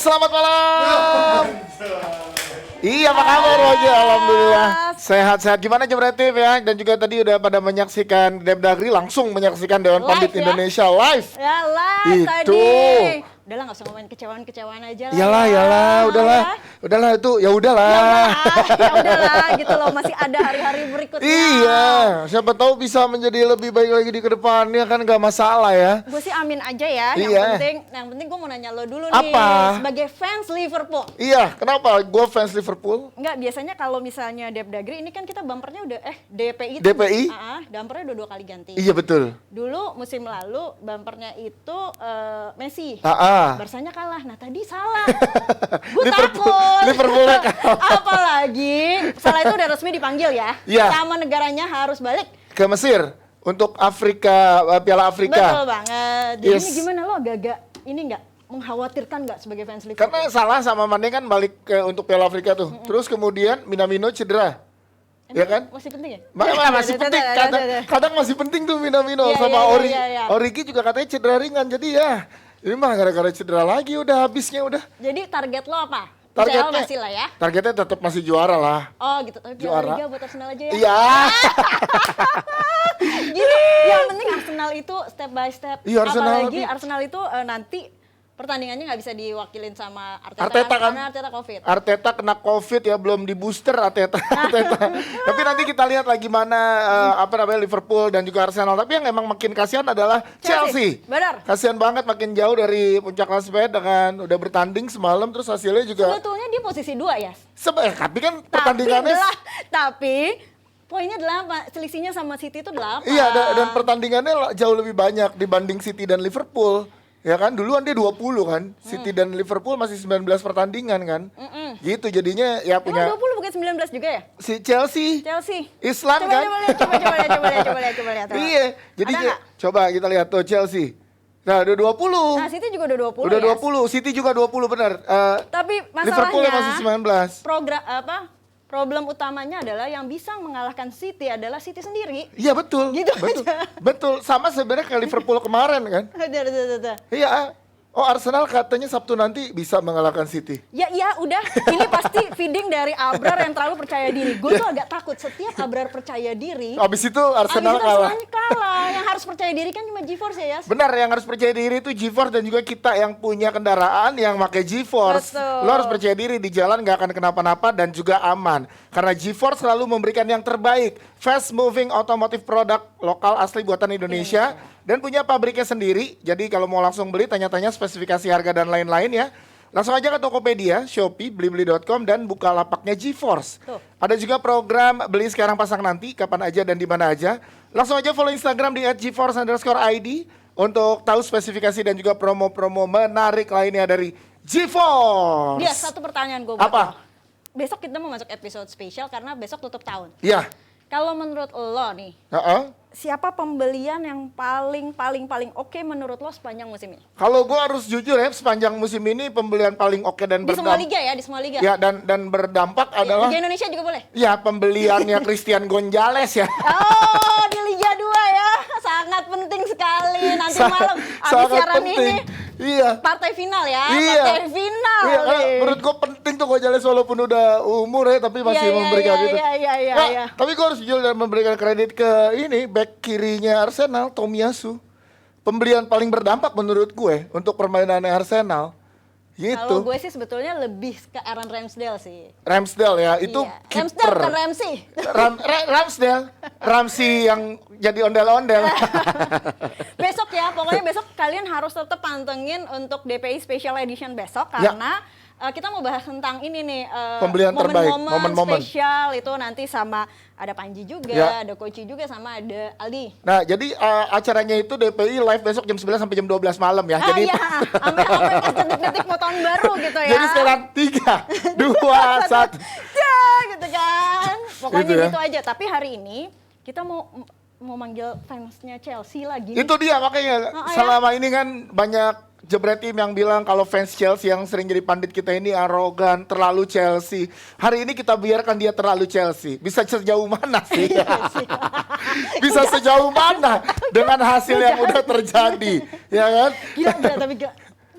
selamat malam. Iya, apa kabar Roger? Alhamdulillah sehat-sehat. Gimana Jebretif ya? Dan juga tadi udah pada menyaksikan Depdagri, langsung menyaksikan Dewan Pandit ya? Indonesia live. Ya live Itu. tadi. Udahlah nggak usah ngomongin kecewaan-kecewaan aja lah. Iyalah, udahlah itu, ya udahlah. Ya udahlah gitu loh, masih ada hari-hari berikutnya. Iya, siapa tahu bisa menjadi lebih baik lagi di kedepannya kan nggak masalah ya. Gue sih amin aja ya. Iya. Yang penting gue mau nanya lo dulu Apa? nih sebagai fans Liverpool. Iya, kenapa? Gue fans Liverpool. Enggak, biasanya kalau misalnya Depdagri ini kan kita bumpernya udah DPI. DPI? Bumpernya udah 2 kali ganti. Iya betul. Dulu musim lalu bumpernya itu Messi. Barsanya kalah. Nah tadi salah. Gue takut. Liverpoolnya kalah. Apalagi salah itu udah resmi dipanggil ya. Iya. Sama negaranya harus balik. Ke Mesir untuk Afrika, Piala Afrika. Betul banget. Jadi Yes. ini gimana lo agak-agak ini nggak mengkhawatirkan nggak sebagai fans Liverpool? Karena salah sama Mane kan balik untuk Piala Afrika tuh. Terus kemudian Minamino cedera. Ya kan? Masih penting ya? Masih penting. Kadang masih penting tuh Minamino Iya, sama iya. Origi juga katanya cedera ringan. Jadi ya ini mah gara-gara cedera lagi udah habisnya udah. Jadi target lo apa? Targetnya UCL masih lah ya? Targetnya tetap masih juara lah. Oh gitu, tapi Juara. Piala Liga buat Arsenal aja ya? Iya. Gitu, yang penting Arsenal itu step by step. Iya, Arsenal Apalagi lebih- Arsenal itu nanti pertandingannya nggak bisa diwakilin sama Arteta, Arteta kan? karena Arteta COVID. Arteta kena COVID ya, belum di booster Arteta. Tapi nanti kita lihat lagi mana Liverpool dan juga Arsenal. Tapi yang emang makin kasihan adalah Chelsea. Benar. Kasihan banget makin jauh dari puncak klasemen dengan udah bertanding semalam terus hasilnya juga. Sebetulnya dia posisi 2 ya. Tapi kan pertandingannya Tapi poinnya 8, selisihnya sama City itu 8. iya dan pertandingannya jauh lebih banyak dibanding City dan Liverpool. Ya kan, duluan dia 20 kan. City dan Liverpool masih 19 pertandingan kan. Gitu jadinya ya Emang punya 20 bukan 19 juga ya? si Chelsea. Islam Coba, kan? Coba lihat. Iya, jadi Ada nggak? coba kita lihat tuh Chelsea. Nah, udah 20. Nah, City juga udah 20 Udah ya. 20, City juga 20 benar. Tapi Liverpool masalahnya masih 19. Problem utamanya adalah yang bisa mengalahkan City adalah City sendiri. Iya betul. Gitu betul. aja. Betul, sama sebenarnya kayak Liverpool kemarin kan. Ada. Iya. Oh, Arsenal katanya Sabtu nanti bisa mengalahkan City. Ya udah, ini pasti feeding dari Abrar yang terlalu percaya diri. Gue tuh agak takut setiap Abrar percaya diri. Abis itu Arsenal kalah. Arsenal kalah. Yang harus percaya diri kan cuma GeForce ya, Yas? Benar, yang harus percaya diri itu GeForce dan juga kita yang punya kendaraan yang pakai GeForce. Betul. Lo harus percaya diri di jalan nggak akan kenapa-napa dan juga aman. Karena GeForce selalu memberikan yang terbaik. Fast moving automotive product lokal asli buatan Indonesia. Dan punya pabriknya sendiri. Jadi kalau mau langsung beli tanya-tanya spesifikasi harga dan lain-lain ya. Langsung aja ke Tokopedia, Shopee, Blibli.com dan buka lapaknya GeForce. Tuh. Ada juga program beli sekarang pasang nanti, kapan aja dan di mana aja. Langsung aja follow Instagram di @geforce_id untuk tahu spesifikasi dan juga promo-promo menarik lainnya dari GeForce. Dia satu pertanyaan gue buat Apa? lo. Besok kita mau masuk episode spesial karena besok tutup tahun. Iya. Kalau menurut lo nih, siapa pembelian yang paling oke menurut lo sepanjang musim ini? Kalau gue harus jujur ya, sepanjang musim ini pembelian paling oke dan Di semua liga ya, di semua liga. Ya, dan berdampak adalah Liga Indonesia juga boleh. ya pembeliannya Christian Gonzalez ya. Oh, di Liga 2 ya. Sangat penting sekali nanti malam habis Sangat siaran penting. ini. Iya. Partai final ya, Iya. partai final. Iya, nih. menurut gue penting tuh Gonzalez walaupun udah umur ya, tapi masih memberikan gitu. Iya. Nah, tapi gue harus jujur dan memberikan kredit ke ini back kirinya Arsenal, Tomiyasu. Pembelian paling berdampak menurut gue untuk permainannya Arsenal. Kalau Gitu. gue sih sebetulnya lebih ke Aaron Ramsdale sih. Ramsdale ya, itu Iya. Ramsdale kiper. bukan Ramsey. Ramsdale, Ramsey yang jadi ondel-ondel. Besok ya, pokoknya besok kalian harus tetap pantengin untuk DPI Special Edition besok Ya. karena kita mau bahas tentang ini nih Pembelian terbaik, momen-momen. spesial itu nanti sama ada Panji juga, Ya. ada Koci juga sama ada Aldi. Nah, jadi acaranya itu DPI live besok jam 9 sampai jam 12 malam ya. Jadi Iya, sampai pas detik-detik mau tahun baru gitu ya. jadi sekarang 3, 2, 1. Ya, gitu kan. Pokoknya Gitu ya. gitu aja. Tapi hari ini kita mau manggil fansnya Chelsea lagi. Itu dia makanya selama ini kan banyak jebret tim yang bilang kalau fans Chelsea yang sering jadi pandit kita ini arogan, terlalu Chelsea. Hari ini kita biarkan dia terlalu Chelsea. Bisa sejauh mana sih? Bisa sejauh mana dengan hasil yang udah terjadi, ya kan? Gila, tapi gila.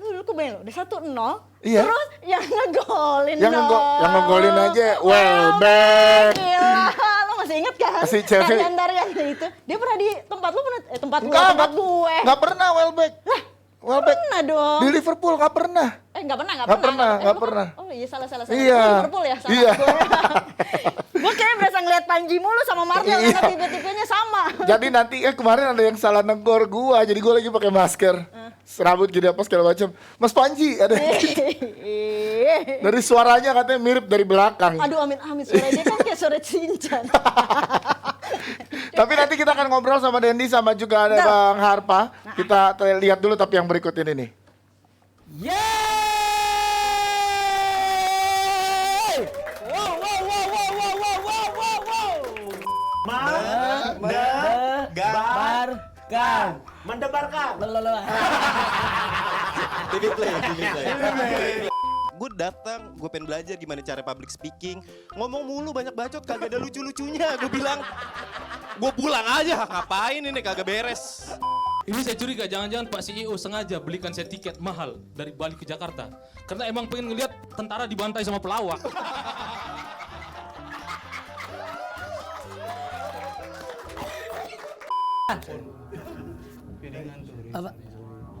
Lu kebayang lo, udah 1-0, Iya. Terus yang ngegolin Yang ngegolin aja Welbeck. Gila, lo masih inget kan? Si Chelsea. Tarian-tariannya itu. Dia pernah di tempat lu pernah tempat gue. Enggak pernah Welbeck. Welbeck. Pernah dong. Di Liverpool enggak pernah. Enggak pernah. Oh iya salah. Iya. Oh, Liverpool ya, salah iya. Gue kayaknya berasa ngeliat Panji mulu sama Martial Iya. karena tipe-tipenya sama. Jadi nanti kemarin ada yang salah negor gua, jadi gua lagi pakai masker. Serabut gini apa segala macam. Mas Panji ada. Dari suaranya katanya mirip dari belakang. Aduh amit suara dia kan kayak suara cincin. Tapi nanti kita akan ngobrol sama Dendi sama juga ada Bang Harpa. Kita lihat dulu tapi yang berikut ini nih. Yeay! Wow. Mendebarkan. TV play. Gue datang, gue pengen belajar gimana cara public speaking. Ngomong mulu banyak bacot, kagak ada lucu-lucunya. Gue bilang, gue pulang aja. Ngapain ini kagak beres. Ini saya curiga jangan-jangan Pak CEO sengaja belikan saya tiket mahal dari Bali ke Jakarta. Karena emang pengen ngeliat tentara dibantai sama pelawak.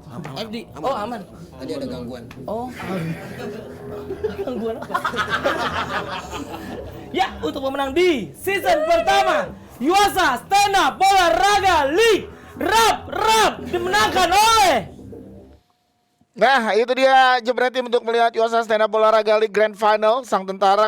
Apa? FD. Oh, aman. Tadi ada gangguan. Oh. Gangguan apa? Ya, untuk pemenang di season pertama Yuasa Stand Up Olahraga League Rap dimenangkan oleh Nah, itu dia Jebret Team untuk melihat Yuasa Stand Up Olahraga League Grand Final. Sang tentara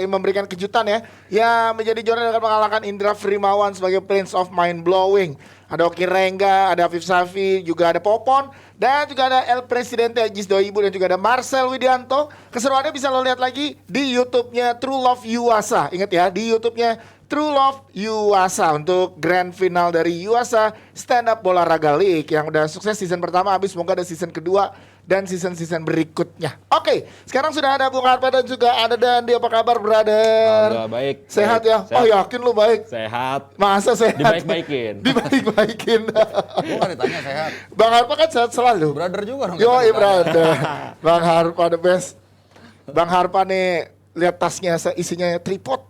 memberikan kejutan ya. Yang menjadi juara dengan mengalahkan Indra Frimawan sebagai Prince of Mind Blowing. Ada Oki Rengga, ada Afif Safi, juga ada Popon. Dan juga ada El Presidente Ajis Doibu dan juga ada Marcel Widianto. Keseruannya bisa lo lihat lagi di YouTube-nya True Love Yuasa. Ingat ya, di YouTube-nya True Love Yuasa untuk grand final dari Yuasa Stand Up Olahraga League yang udah sukses season pertama, habis semoga ada season kedua dan season berikutnya. Oke, sekarang sudah ada Bung Harpa dan juga ada Dandi. Apa kabar, brother? Alhamdulillah baik. Sehat baik. ya? Sehat. Oh yakin lu baik? Sehat. Masa sehat? Dibaik-baikin. Dibaik-baikin. Gue kan ditanya sehat. Bang Harpa kan sehat selalu. Brother juga dong. Yoi brother. Bang Harpa the best. Bang Harpa nih lihat tasnya isinya tripod.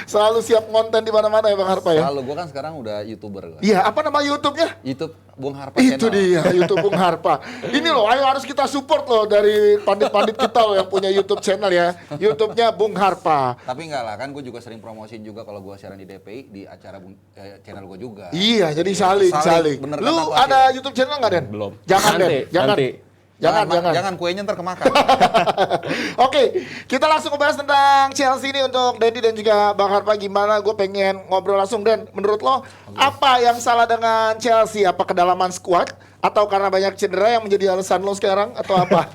Selalu siap konten di mana-mana ya Bang Harpa ya. Lalu gue kan sekarang udah YouTuber. Gua. Iya, apa nama YouTube-nya? YouTube Bung Harpa Itu Channel. dia, YouTube Bung Harpa. Ini loh, ayo harus kita support loh dari pandit-pandit kita loh yang punya YouTube channel ya. YouTube-nya Bung Harpa. Tapi enggak lah, kan gue juga sering promosiin juga kalau gue siaran di DPI di acara channel gue juga. Iya, jadi saling. Bener Lu kata ada YouTube channel nggak Den? Belum. Jangan Den, Nanti, jangan. nanti. Jangan kuenya ntar kemakan. Oke, kita langsung ngebahas tentang Chelsea ini untuk Dendi dan juga Bang Harpa. Gimana? Gue pengen ngobrol langsung. Dan menurut lo, apa yang salah dengan Chelsea? Apa kedalaman squad? Atau karena banyak cedera yang menjadi alasan lo sekarang? Atau apa?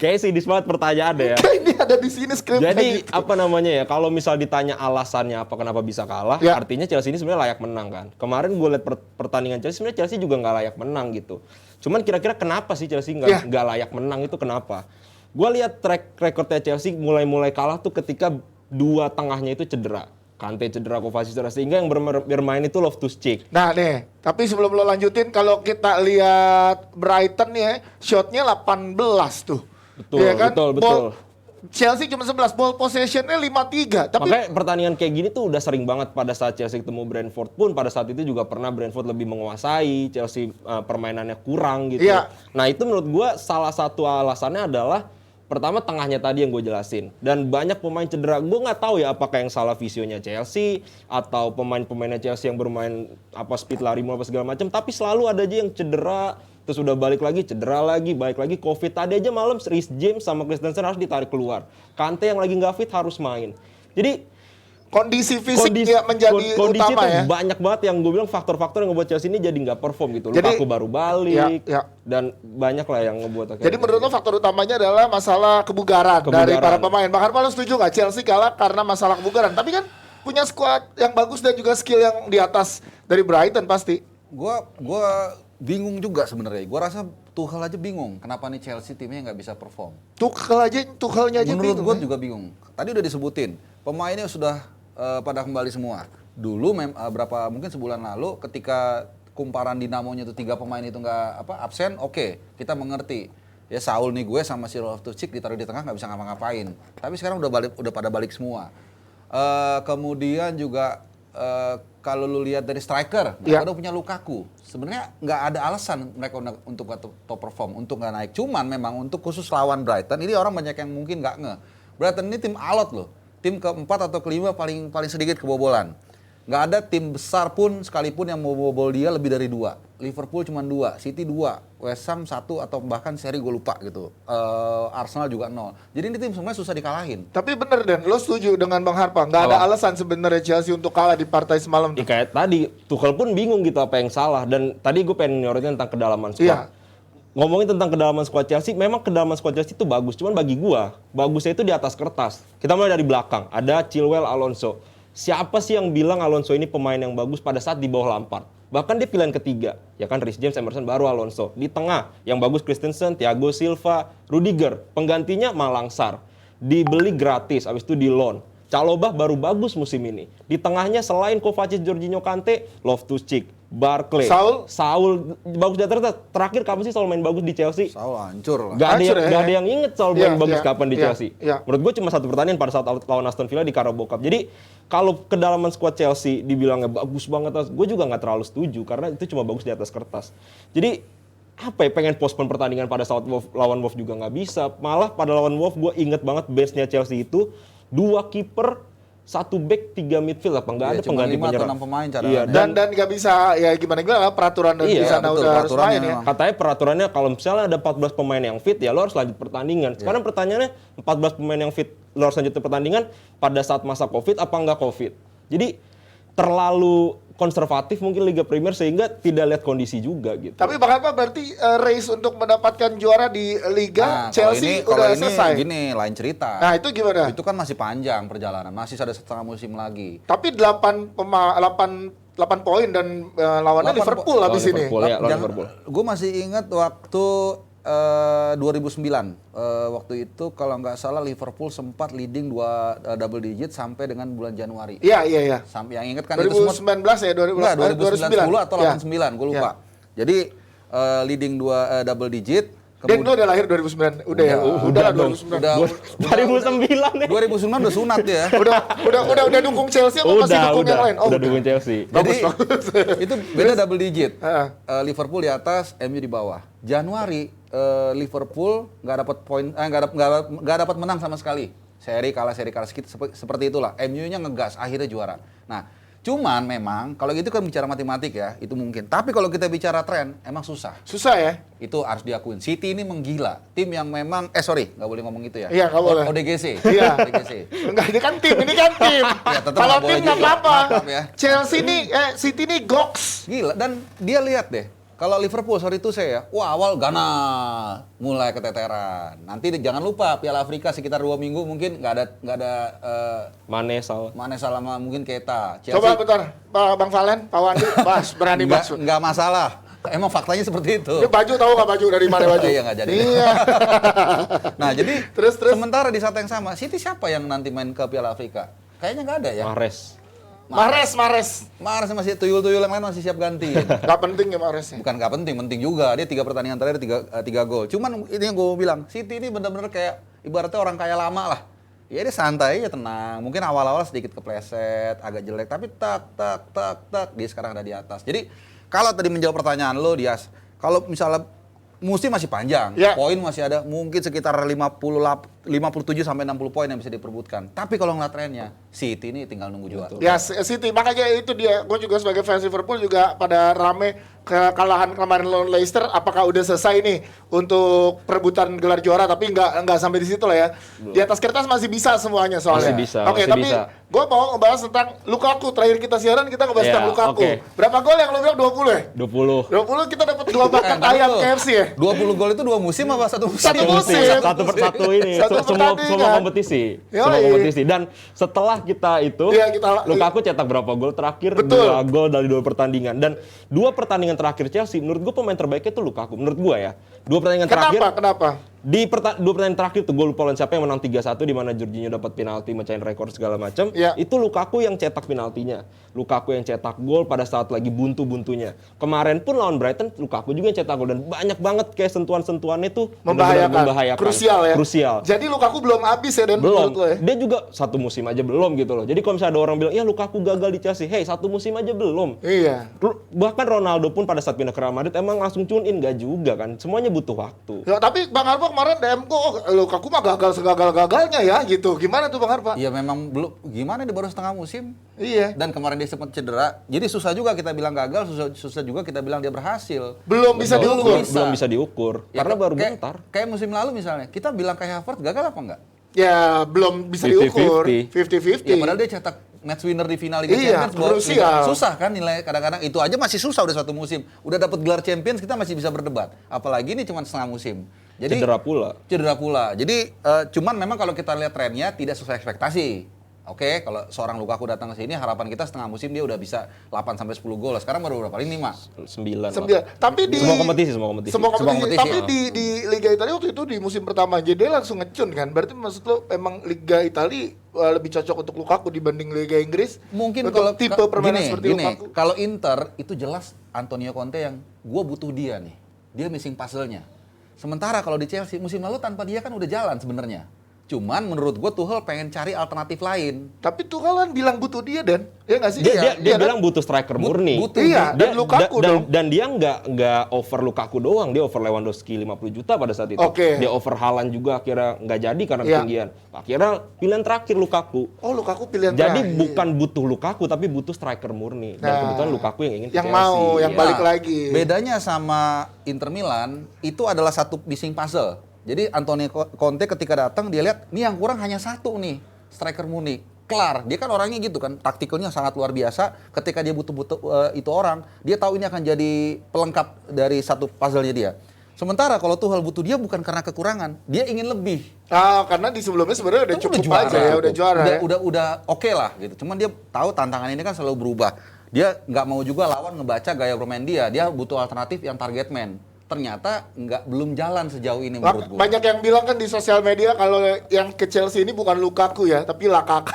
Kayaknya sih banget pertanyaannya ya. Kayak ini ada di sini skripnya Jadi gitu. apa namanya ya, kalau misal ditanya alasannya apa kenapa bisa kalah, Ya. artinya Chelsea ini sebenarnya layak menang kan. Kemarin gue liat pertandingan Chelsea, sebenarnya Chelsea juga nggak layak menang gitu. Cuman kira-kira kenapa sih Chelsea Ya. nggak layak menang itu kenapa? Gue lihat track recordnya Chelsea mulai kalah tuh ketika dua tengahnya itu cedera. Kante cedera, Kovacic cedera, sehingga yang bermain itu Loftus-Cheek. Nah nih, tapi sebelum lo lanjutin, kalau kita lihat Brighton ya, shotnya 18 tuh. Betul, Iya kan? betul. Ball- Chelsea cuma 11, ball possessionnya 53. Tapi Makanya pertandingan kayak gini tuh udah sering banget pada saat Chelsea ketemu Brentford pun pada saat itu juga pernah Brentford lebih menguasai, Chelsea permainannya kurang gitu. Iya. Nah itu menurut gua salah satu alasannya adalah pertama tengahnya tadi yang gue jelasin dan banyak pemain cedera. Gue nggak tahu ya apakah yang salah visionya Chelsea atau pemainnya Chelsea yang bermain apa speed lari apa segala macam. Tapi selalu ada aja yang cedera. Terus udah balik lagi, cedera lagi, balik lagi, Covid. Tadi aja malam Reece James sama Christensen harus ditarik keluar. Kante yang lagi nggak fit harus main. Jadi kondisi fisik ya menjadi kondisi utama tuh ya. banyak banget yang gue bilang faktor-faktor yang ngebuat Chelsea ini jadi nggak perform gitu. Jadi- Lukaku baru balik Ya. dan banyak lah yang ngebuat. Jadi menurut lo faktor utamanya adalah masalah kebugaran dari para pemain. Bang Harpa, lo setuju nggak Chelsea kalah karena masalah kebugaran? Tapi kan punya skuad yang bagus dan juga skill yang di atas dari Brighton pasti. Gua bingung juga sebenarnya. Gua rasa Tuchel aja bingung kenapa nih Chelsea timnya nggak bisa perform. Tuchelnya aja Menurut bingung, gue ya. juga bingung. Tadi udah disebutin, pemainnya sudah pada kembali semua. Dulu berapa mungkin sebulan lalu ketika kumparan Dinamonya itu 3 pemain itu nggak absen, oke, kita mengerti. Ya Saul nih gue sama si Loftus-Cheek ditaruh di tengah nggak bisa ngapa-ngapain. Tapi sekarang udah pada balik semua. Kemudian juga kalau lu lihat dari striker, mereka udah punya Lukaku. Sebenarnya nggak ada alasan mereka untuk nggak top perform, untuk nggak naik. Cuman memang untuk khusus lawan Brighton, ini orang banyak yang mungkin nggak nge. Brighton ini tim alot loh, tim keempat atau kelima paling sedikit kebobolan. Nggak ada tim besar pun sekalipun yang mau bobol dia lebih dari 2. Liverpool cuma 2, City 2, West Ham 1 atau bahkan seri gue lupa gitu. Arsenal juga 0. Jadi ini tim sebenarnya susah dikalahin. Tapi bener Dan, lo setuju dengan Bang Harpa? Nggak ada alasan sebenarnya Chelsea untuk kalah di partai semalam. Ya, kayak tadi, Tuchel pun bingung gitu apa yang salah. Dan tadi gue pengen nyorotin tentang kedalaman squad. Iya. Ngomongin tentang kedalaman squad Chelsea, memang kedalaman squad Chelsea itu bagus. Cuman bagi gua, bagusnya itu di atas kertas. Kita mulai dari belakang. Ada Chilwell, Alonso. Siapa sih yang bilang Alonso ini pemain yang bagus pada saat di bawah Lampard? Bahkan dia pilihan ketiga. Ya kan Reece James, Emerson, baru Alonso. Di tengah, yang bagus Christensen, Thiago Silva, Rudiger. Penggantinya Malang Sarr. Dibeli gratis, habis itu di loan. Chalobah baru bagus musim ini. Di tengahnya selain Kovacic, Jorginho, Kante, Loftus-Cheek, Barkley, Saul bagus di atas. Terakhir kapan sih Saul main bagus di Chelsea? Saul hancur lah. Gak ada yang inget Saul main bagus kapan di Chelsea. Iya. Menurut gue cuma satu pertandingan pada saat lawan Aston Villa di Carabao Cup. Jadi kalau kedalaman skuad Chelsea dibilangnya bagus banget, gue juga nggak terlalu setuju karena itu cuma bagus di atas kertas. Jadi apa ya, pengen postpone pertandingan pada saat lawan Wolves juga nggak bisa. Malah pada lawan Wolves gue inget banget benchnya Chelsea itu 2 kiper, 1 back, 3 midfield, apa nggak ada pengganti penyerang. 5 atau 6 pemain cadangan. Iya, Dan nggak bisa ya gimana peraturan di sana betul, udah harus main ya. Katanya peraturannya kalau misalnya ada 14 pemain yang fit ya lo harus lanjut pertandingan. Sekarang pertanyaannya 14 pemain yang fit lo harus lanjut pertandingan pada saat masa Covid apa enggak Covid. Jadi terlalu konservatif mungkin Liga Premier sehingga tidak lihat kondisi juga gitu. Tapi Bang Harpa berarti race untuk mendapatkan juara di Liga Chelsea udah selesai. Gini, lain cerita. Nah, itu gimana? Itu kan masih panjang perjalanan, masih ada setengah musim lagi. Tapi 8 poin dan lawannya Liverpool habis ini. Liverpool. Gue masih ingat waktu 2009 waktu itu kalau nggak salah Liverpool sempat leading 2 double digit sampai dengan bulan Januari. Iya. Sampai yang ingat kan 2019 itu semua 2009 atau 89 gue lupa. Ya. Jadi leading 2 double digit. Dan lo udah lahir 2009. Udah ya. Udah 2009. 2009 ya. 2009 udah sunat dia. udah dukung Chelsea apa masih dukung yang lain? Udah dukung Chelsea. Jadi itu beda double digit. Liverpool di atas, MU di bawah. Januari Liverpool nggak dapat poin, nggak dapat menang sama sekali. Seri kalah seperti itulah. MU-nya ngegas, akhirnya juara. Nah, cuman memang kalau gitu kan bicara matematik ya, itu mungkin. Tapi kalau kita bicara tren, emang susah. Susah ya? Itu harus diakuin. City ini menggila. Tim yang memang, nggak boleh ngomong itu ya. Iya, nggak boleh. ODGC. Iya. ODGC. Enggak, ini kan tim. Ya, tetap Kalau nggak boleh tim nggak juga. apa-apa. Maaf ya. Chelsea ini, City ini goks. Gila, dan dia lihat deh. Kalau Liverpool, sorry itu saya ya, awal Ghana mulai keteteran. Nanti jangan lupa Piala Afrika sekitar 2 minggu mungkin nggak ada Mane salah mungkin Keita. Coba bentar, Bang Valen, Pak Wandi, berani bahas. Nggak masalah. Emang faktanya seperti itu. Ini baju tahu nggak baju dari mana baju? Iya nggak jadi. Iya. Nah jadi terus. Sementara di saat yang sama, City siapa yang nanti main ke Piala Afrika? Kayaknya nggak ada ya. Mahrez masih tuyul-tuyul yang lain masih siap ganti. Gak penting ya Mahrez. Bukan gak penting, penting juga. Dia 3 pertandingan terakhir 3 gol. Cuman ini yang gue bilang, City ini benar-benar kayak ibaratnya orang kaya lama lah. Ya dia santai aja, tenang. Mungkin awal-awal sedikit kepleset, agak jelek, tapi tak dia sekarang ada di atas. Jadi kalau tadi menjawab pertanyaan lo, Dias, kalau misalnya musim masih panjang, poin masih ada mungkin sekitar 57 sampai 60 poin yang bisa diperbutkan. Tapi kalau ngeliat trennya, City ini tinggal nunggu juara. Ya City, makanya itu dia. Gue juga sebagai fans Liverpool juga pada rame kekalahan kemarin lawan Leicester. Apakah udah selesai nih untuk perebutan gelar juara? Tapi nggak sampai di situ lah ya. Di atas kertas masih bisa semuanya soalnya. Masih bisa. Oke, tapi gue mau ngebahas tentang Lukaku. Terakhir kita siaran kita ngebahas tentang Lukaku. Berapa gol yang lo bilang 20 ya? 20 kita dapat 2 bakat ayam KFC ya? 20 gol itu 2 musim apa 1 musim? Satu musim. Satu persatu ini. Semua kompetisi. Semua kompetisi. Dan setelah kita itu, Lukaku cetak berapa gol terakhir? Betul. 2 gol dari 2 pertandingan. Dan 2 pertandingan terakhir Chelsea, menurut gue pemain terbaiknya itu Lukaku. Menurut gue ya. 2 pertandingan terakhir. Kenapa? Dua pertandingan terakhir tuh gue lupa lawan siapa yang menang 3-1 di mana Jorginho dapat penalti mecahin rekor segala macam. Iya. Itu Lukaku yang cetak penaltinya. Lukaku yang cetak gol pada saat lagi buntu-buntunya. Kemarin pun lawan Brighton Lukaku juga yang cetak gol dan banyak banget kayak sentuhan-sentuhannya tuh benar-benar membahayakan. Krusial ya. Krusial. Jadi Lukaku belum habis ya dan Belum. menurut lo ya. Dia juga satu musim aja belum gitu loh. Jadi kalau misalnya ada orang bilang, ya Lukaku gagal di Chelsea. Hey, satu musim aja belum. Iya. Bahkan Ronaldo pun pada saat pindah ke Real Madrid emang langsung tune in, gak juga kan. Semuanya butuh waktu. Ya, tapi Bang Harpa kemarin DM ku, oh, Lukaku mah gagal segagal-gagalnya ya gitu. Gimana tuh Bang Harpa? Ya memang belum, gimana dia baru setengah musim. Iya. Dan kemarin dia sempat cedera. Jadi susah juga kita bilang gagal, susah juga kita bilang dia berhasil. Belum bisa Belum diukur. bisa. Belum bisa diukur. Ya, Karena baru kayak- bentar. Kayak musim lalu misalnya, kita bilang kayak Havertz gagal apa enggak? Ya belum bisa 50-50. diukur. 50-50. Ya padahal dia cetak match winner di final Liga Iya, Champions. krusial. Susah kan nilai, kadang-kadang itu aja masih susah udah satu musim. Udah dapat gelar Champions kita masih bisa berdebat. Apalagi ini cuma setengah musim. Jadi Cedera pula. Cedera pula. Jadi cuman memang kalau kita lihat trennya tidak sesuai ekspektasi. Oke, kalau seorang Lukaku datang ke sini harapan kita setengah musim dia udah bisa 8 sampai 10 gol. Sekarang baru berapa? 5. 9. Tapi di Semua kompetisi. Semua kompetisi. kompetisi, Tapi ya. di Liga Italia waktu itu di musim pertama aja dia langsung ngecun kan. Berarti maksud lo emang Liga Italia lebih cocok untuk Lukaku dibanding Liga Inggris? Mungkin untuk kalau tipe permainan seperti gini, Lukaku. kalau Inter itu jelas Antonio Conte yang gue butuh dia nih. Dia missing puzzle-nya. Sementara kalau di Chelsea musim lalu tanpa dia kan udah jalan sebenarnya. Cuman menurut gue Tuchel pengen cari alternatif lain. Tapi Tuchel kan bilang butuh dia dan ya nggak sih? Dia Iya kan? bilang butuh striker murni. butuh. Iya, Dia- dan Lukaku dong. dan dia nggak over Lukaku doang, dia over Lewandowski 50 juta pada saat itu. Oke. Dia over Haaland juga akhirnya nggak jadi karena Iya. ketinggian. Akhirnya pilihan terakhir Lukaku. Oh Lukaku pilihan Jadi terakhir. bukan butuh Lukaku tapi butuh striker murni. Dan Nah, kebetulan Lukaku yang ingin ke yang Chelsea. mau, yang Iya. balik lagi. Bedanya sama Inter Milan itu adalah satu missing puzzle. Jadi Antonio Conte ketika datang dia lihat nih yang kurang hanya satu nih striker murni. Kelar, dia kan orangnya gitu kan, taktikalnya sangat luar biasa. Ketika dia butuh itu orang, dia tahu ini akan jadi pelengkap dari satu puzzle-nya dia. Sementara kalau Tuchel butuh dia bukan karena kekurangan, dia ingin lebih. Karena di sebelumnya sebenarnya udah Itu cukup juara. aja ya, udah juara ya. Udah oke lah gitu. Cuman dia tahu tantangan ini kan selalu berubah. Dia nggak mau juga lawan ngebaca gaya bermain dia. Dia butuh alternatif yang target man. Ternyata belum jalan sejauh ini menurut gue. Banyak yang bilang kan di sosial media kalau yang ke Chelsea ini bukan Lukaku ya, tapi Lakaka.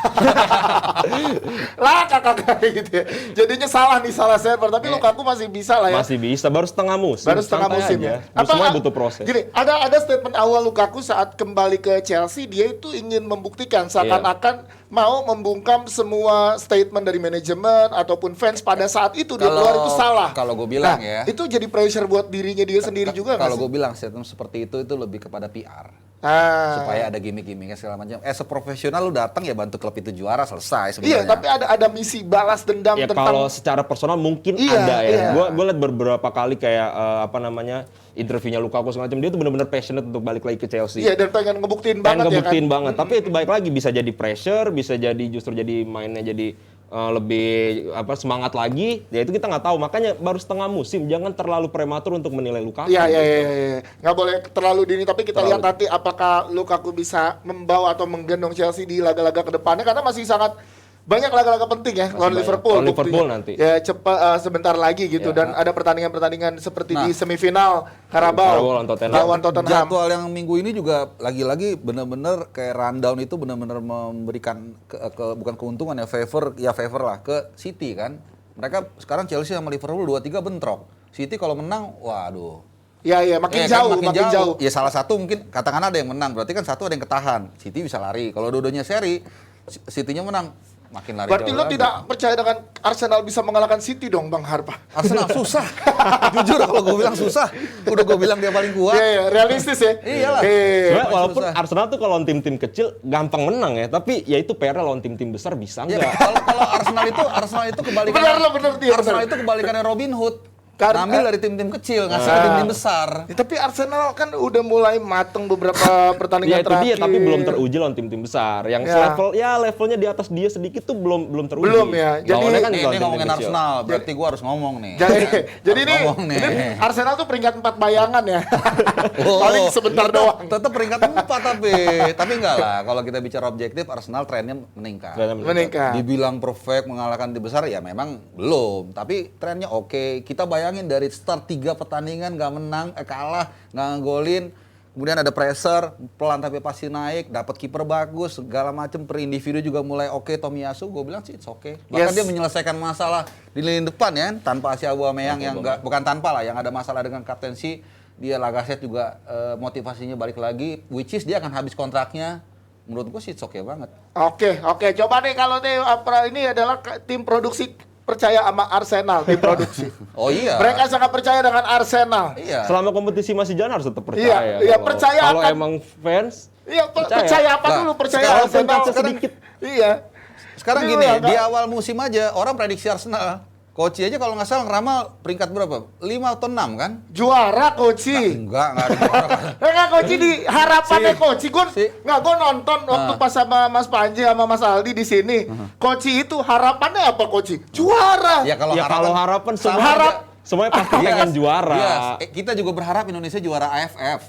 Lakaka gitu ya. Jadinya salah server, tapi Lukaku masih bisa lah ya. Masih bisa, baru setengah musim. Baru setengah Santai musim aja. ya. Semuanya butuh proses. Gini, ada statement awal Lukaku saat kembali ke Chelsea, dia itu ingin membuktikan seakan-akan mau membungkam semua statement dari manajemen ataupun fans pada saat itu dia keluar itu salah. Kalau gue bilang Nah, ya, itu jadi pressure buat dirinya dia sendiri juga nggak kalau sih? gue bilang statement seperti itu lebih kepada PR. Ah. Supaya ada gimmick-gimmicknya segala macam. Seprofesional lu datang ya bantu klub itu juara selesai Iya, sebenarnya. tapi ada misi balas dendam Ya tentang kalau secara personal mungkin Iya, ada ya. iya. Gue liat beberapa kali kayak interviewnya Lukaku segala macam, dia tuh benar-benar passionate untuk balik lagi ke Chelsea. iya dan pengen ngebuktiin Pengen banget ngebuktiin ya kan. banget. Tapi itu baik lagi bisa jadi pressure, bisa jadi justru jadi mainnya jadi lebih semangat lagi. Ya itu kita nggak tahu. Makanya baru setengah musim, jangan terlalu prematur untuk menilai Lukaku. Iya. Nggak boleh terlalu dini, tapi kita lihat nanti apakah Lukaku bisa membawa atau menggendong Chelsea di laga-laga ke depannya karena masih sangat banyak laga-laga penting ya lawan banyak. Liverpool. Lawan Liverpool buktinya. nanti. Ya cepat sebentar lagi gitu Ya. dan ada pertandingan-pertandingan seperti Nah. di semifinal Carabao Carabao lawan Tottenham. Jadwal yang minggu ini juga lagi-lagi benar-benar kayak rundown itu benar-benar memberikan bukan keuntungan ya favor lah ke City kan. Mereka sekarang Chelsea sama Liverpool 2-3 bentrok. City kalau menang, waduh. Iya, makin Kan jauh, makin jauh. Ya salah satu mungkin katakan ada yang menang, berarti kan satu ada yang ketahan. City bisa lari. Kalau dua-duanya seri, City-nya menang, makin lari Berarti jauh lo lagi. tidak percaya dengan Arsenal bisa mengalahkan City dong, Bang Harpa? Arsenal susah. Jujur kalau gue bilang susah. Udah gue bilang dia paling kuat. Iya, realistis ya. Iyalah. Sebenarnya walaupun susah. Arsenal tuh kalau lawan tim-tim kecil gampang menang ya, tapi ya itu PR lawan tim-tim besar bisa Ya, nggak? kalau Arsenal itu kebalikannya. Benar lo, benar dia. Arsenal benar. itu kebalikannya Robin Hood. Karena- Ngambil dari tim-tim kecil, ngasih ke tim-tim besar. Ya, tapi Arsenal kan udah mulai mateng beberapa pertandingan Ya itu terakhir. dia, tapi belum teruji lawan tim-tim besar. Yang Ya. levelnya di atas dia sedikit tuh belum teruji. Belum ya. Jadi- Lawannya kan Ini lawan tim-tim ngomongin kecil. Arsenal, berarti gue harus ngomong nih. Jadi ini ngomong nih. Arsenal tuh peringkat 4 bayangan ya. Oh, Paling sebentar doang. Tetap peringkat 4 tapi enggak lah. Kalau kita bicara objektif, Arsenal trennya meningkat. Trennya Meningkat. Dibilang perfect mengalahkan tim besar ya memang belum, tapi trennya oke. Kita bayangin dari start 3 pertandingan nggak menang, kalah, nggak ngegolin. Kemudian ada pressure, pelan tapi pasti naik, dapat kiper bagus, segala macam, per individu juga mulai oke. Tomiyasu gue bilang sih it's okay. Bahkan dia menyelesaikan masalah di lini depan ya, tanpa Asia Aubameyang yang enggak, bukan tanpa lah, yang ada masalah dengan kaptensi. Dia Lacazette juga motivasinya balik lagi, which is dia akan habis kontraknya. Menurut gue sih it's okay banget. Oke. Coba nih kalau nih ini adalah tim produksi percaya sama Arsenal, tim produksi. Oh iya. Mereka sangat percaya dengan Arsenal. Iya. Selama kompetisi masih jalan harus tetap percaya. Iya, percaya Kalau akan- emang fans, Iya, percaya apa Nah, dulu? Percaya sekarang Arsenal peringkat sedikit. Iya. Sekarang Ini gini, udah di nggak- awal musim aja orang prediksi Arsenal. Koci aja kalau nggak salah ngeramal peringkat berapa? 5 atau 6 kan? Juara Koci. Enggak ada juara. Enggak Koci di harapannya Koci. Gue Si- gue nonton waktu pas sama Mas Panji sama Mas Aldi di sini. Koci itu harapannya apa Koci? Juara. Ya kalau ya kalau harapan sama semua harap- semuanya pasti pengen juara. Yes. Kita juga berharap Indonesia juara AFF.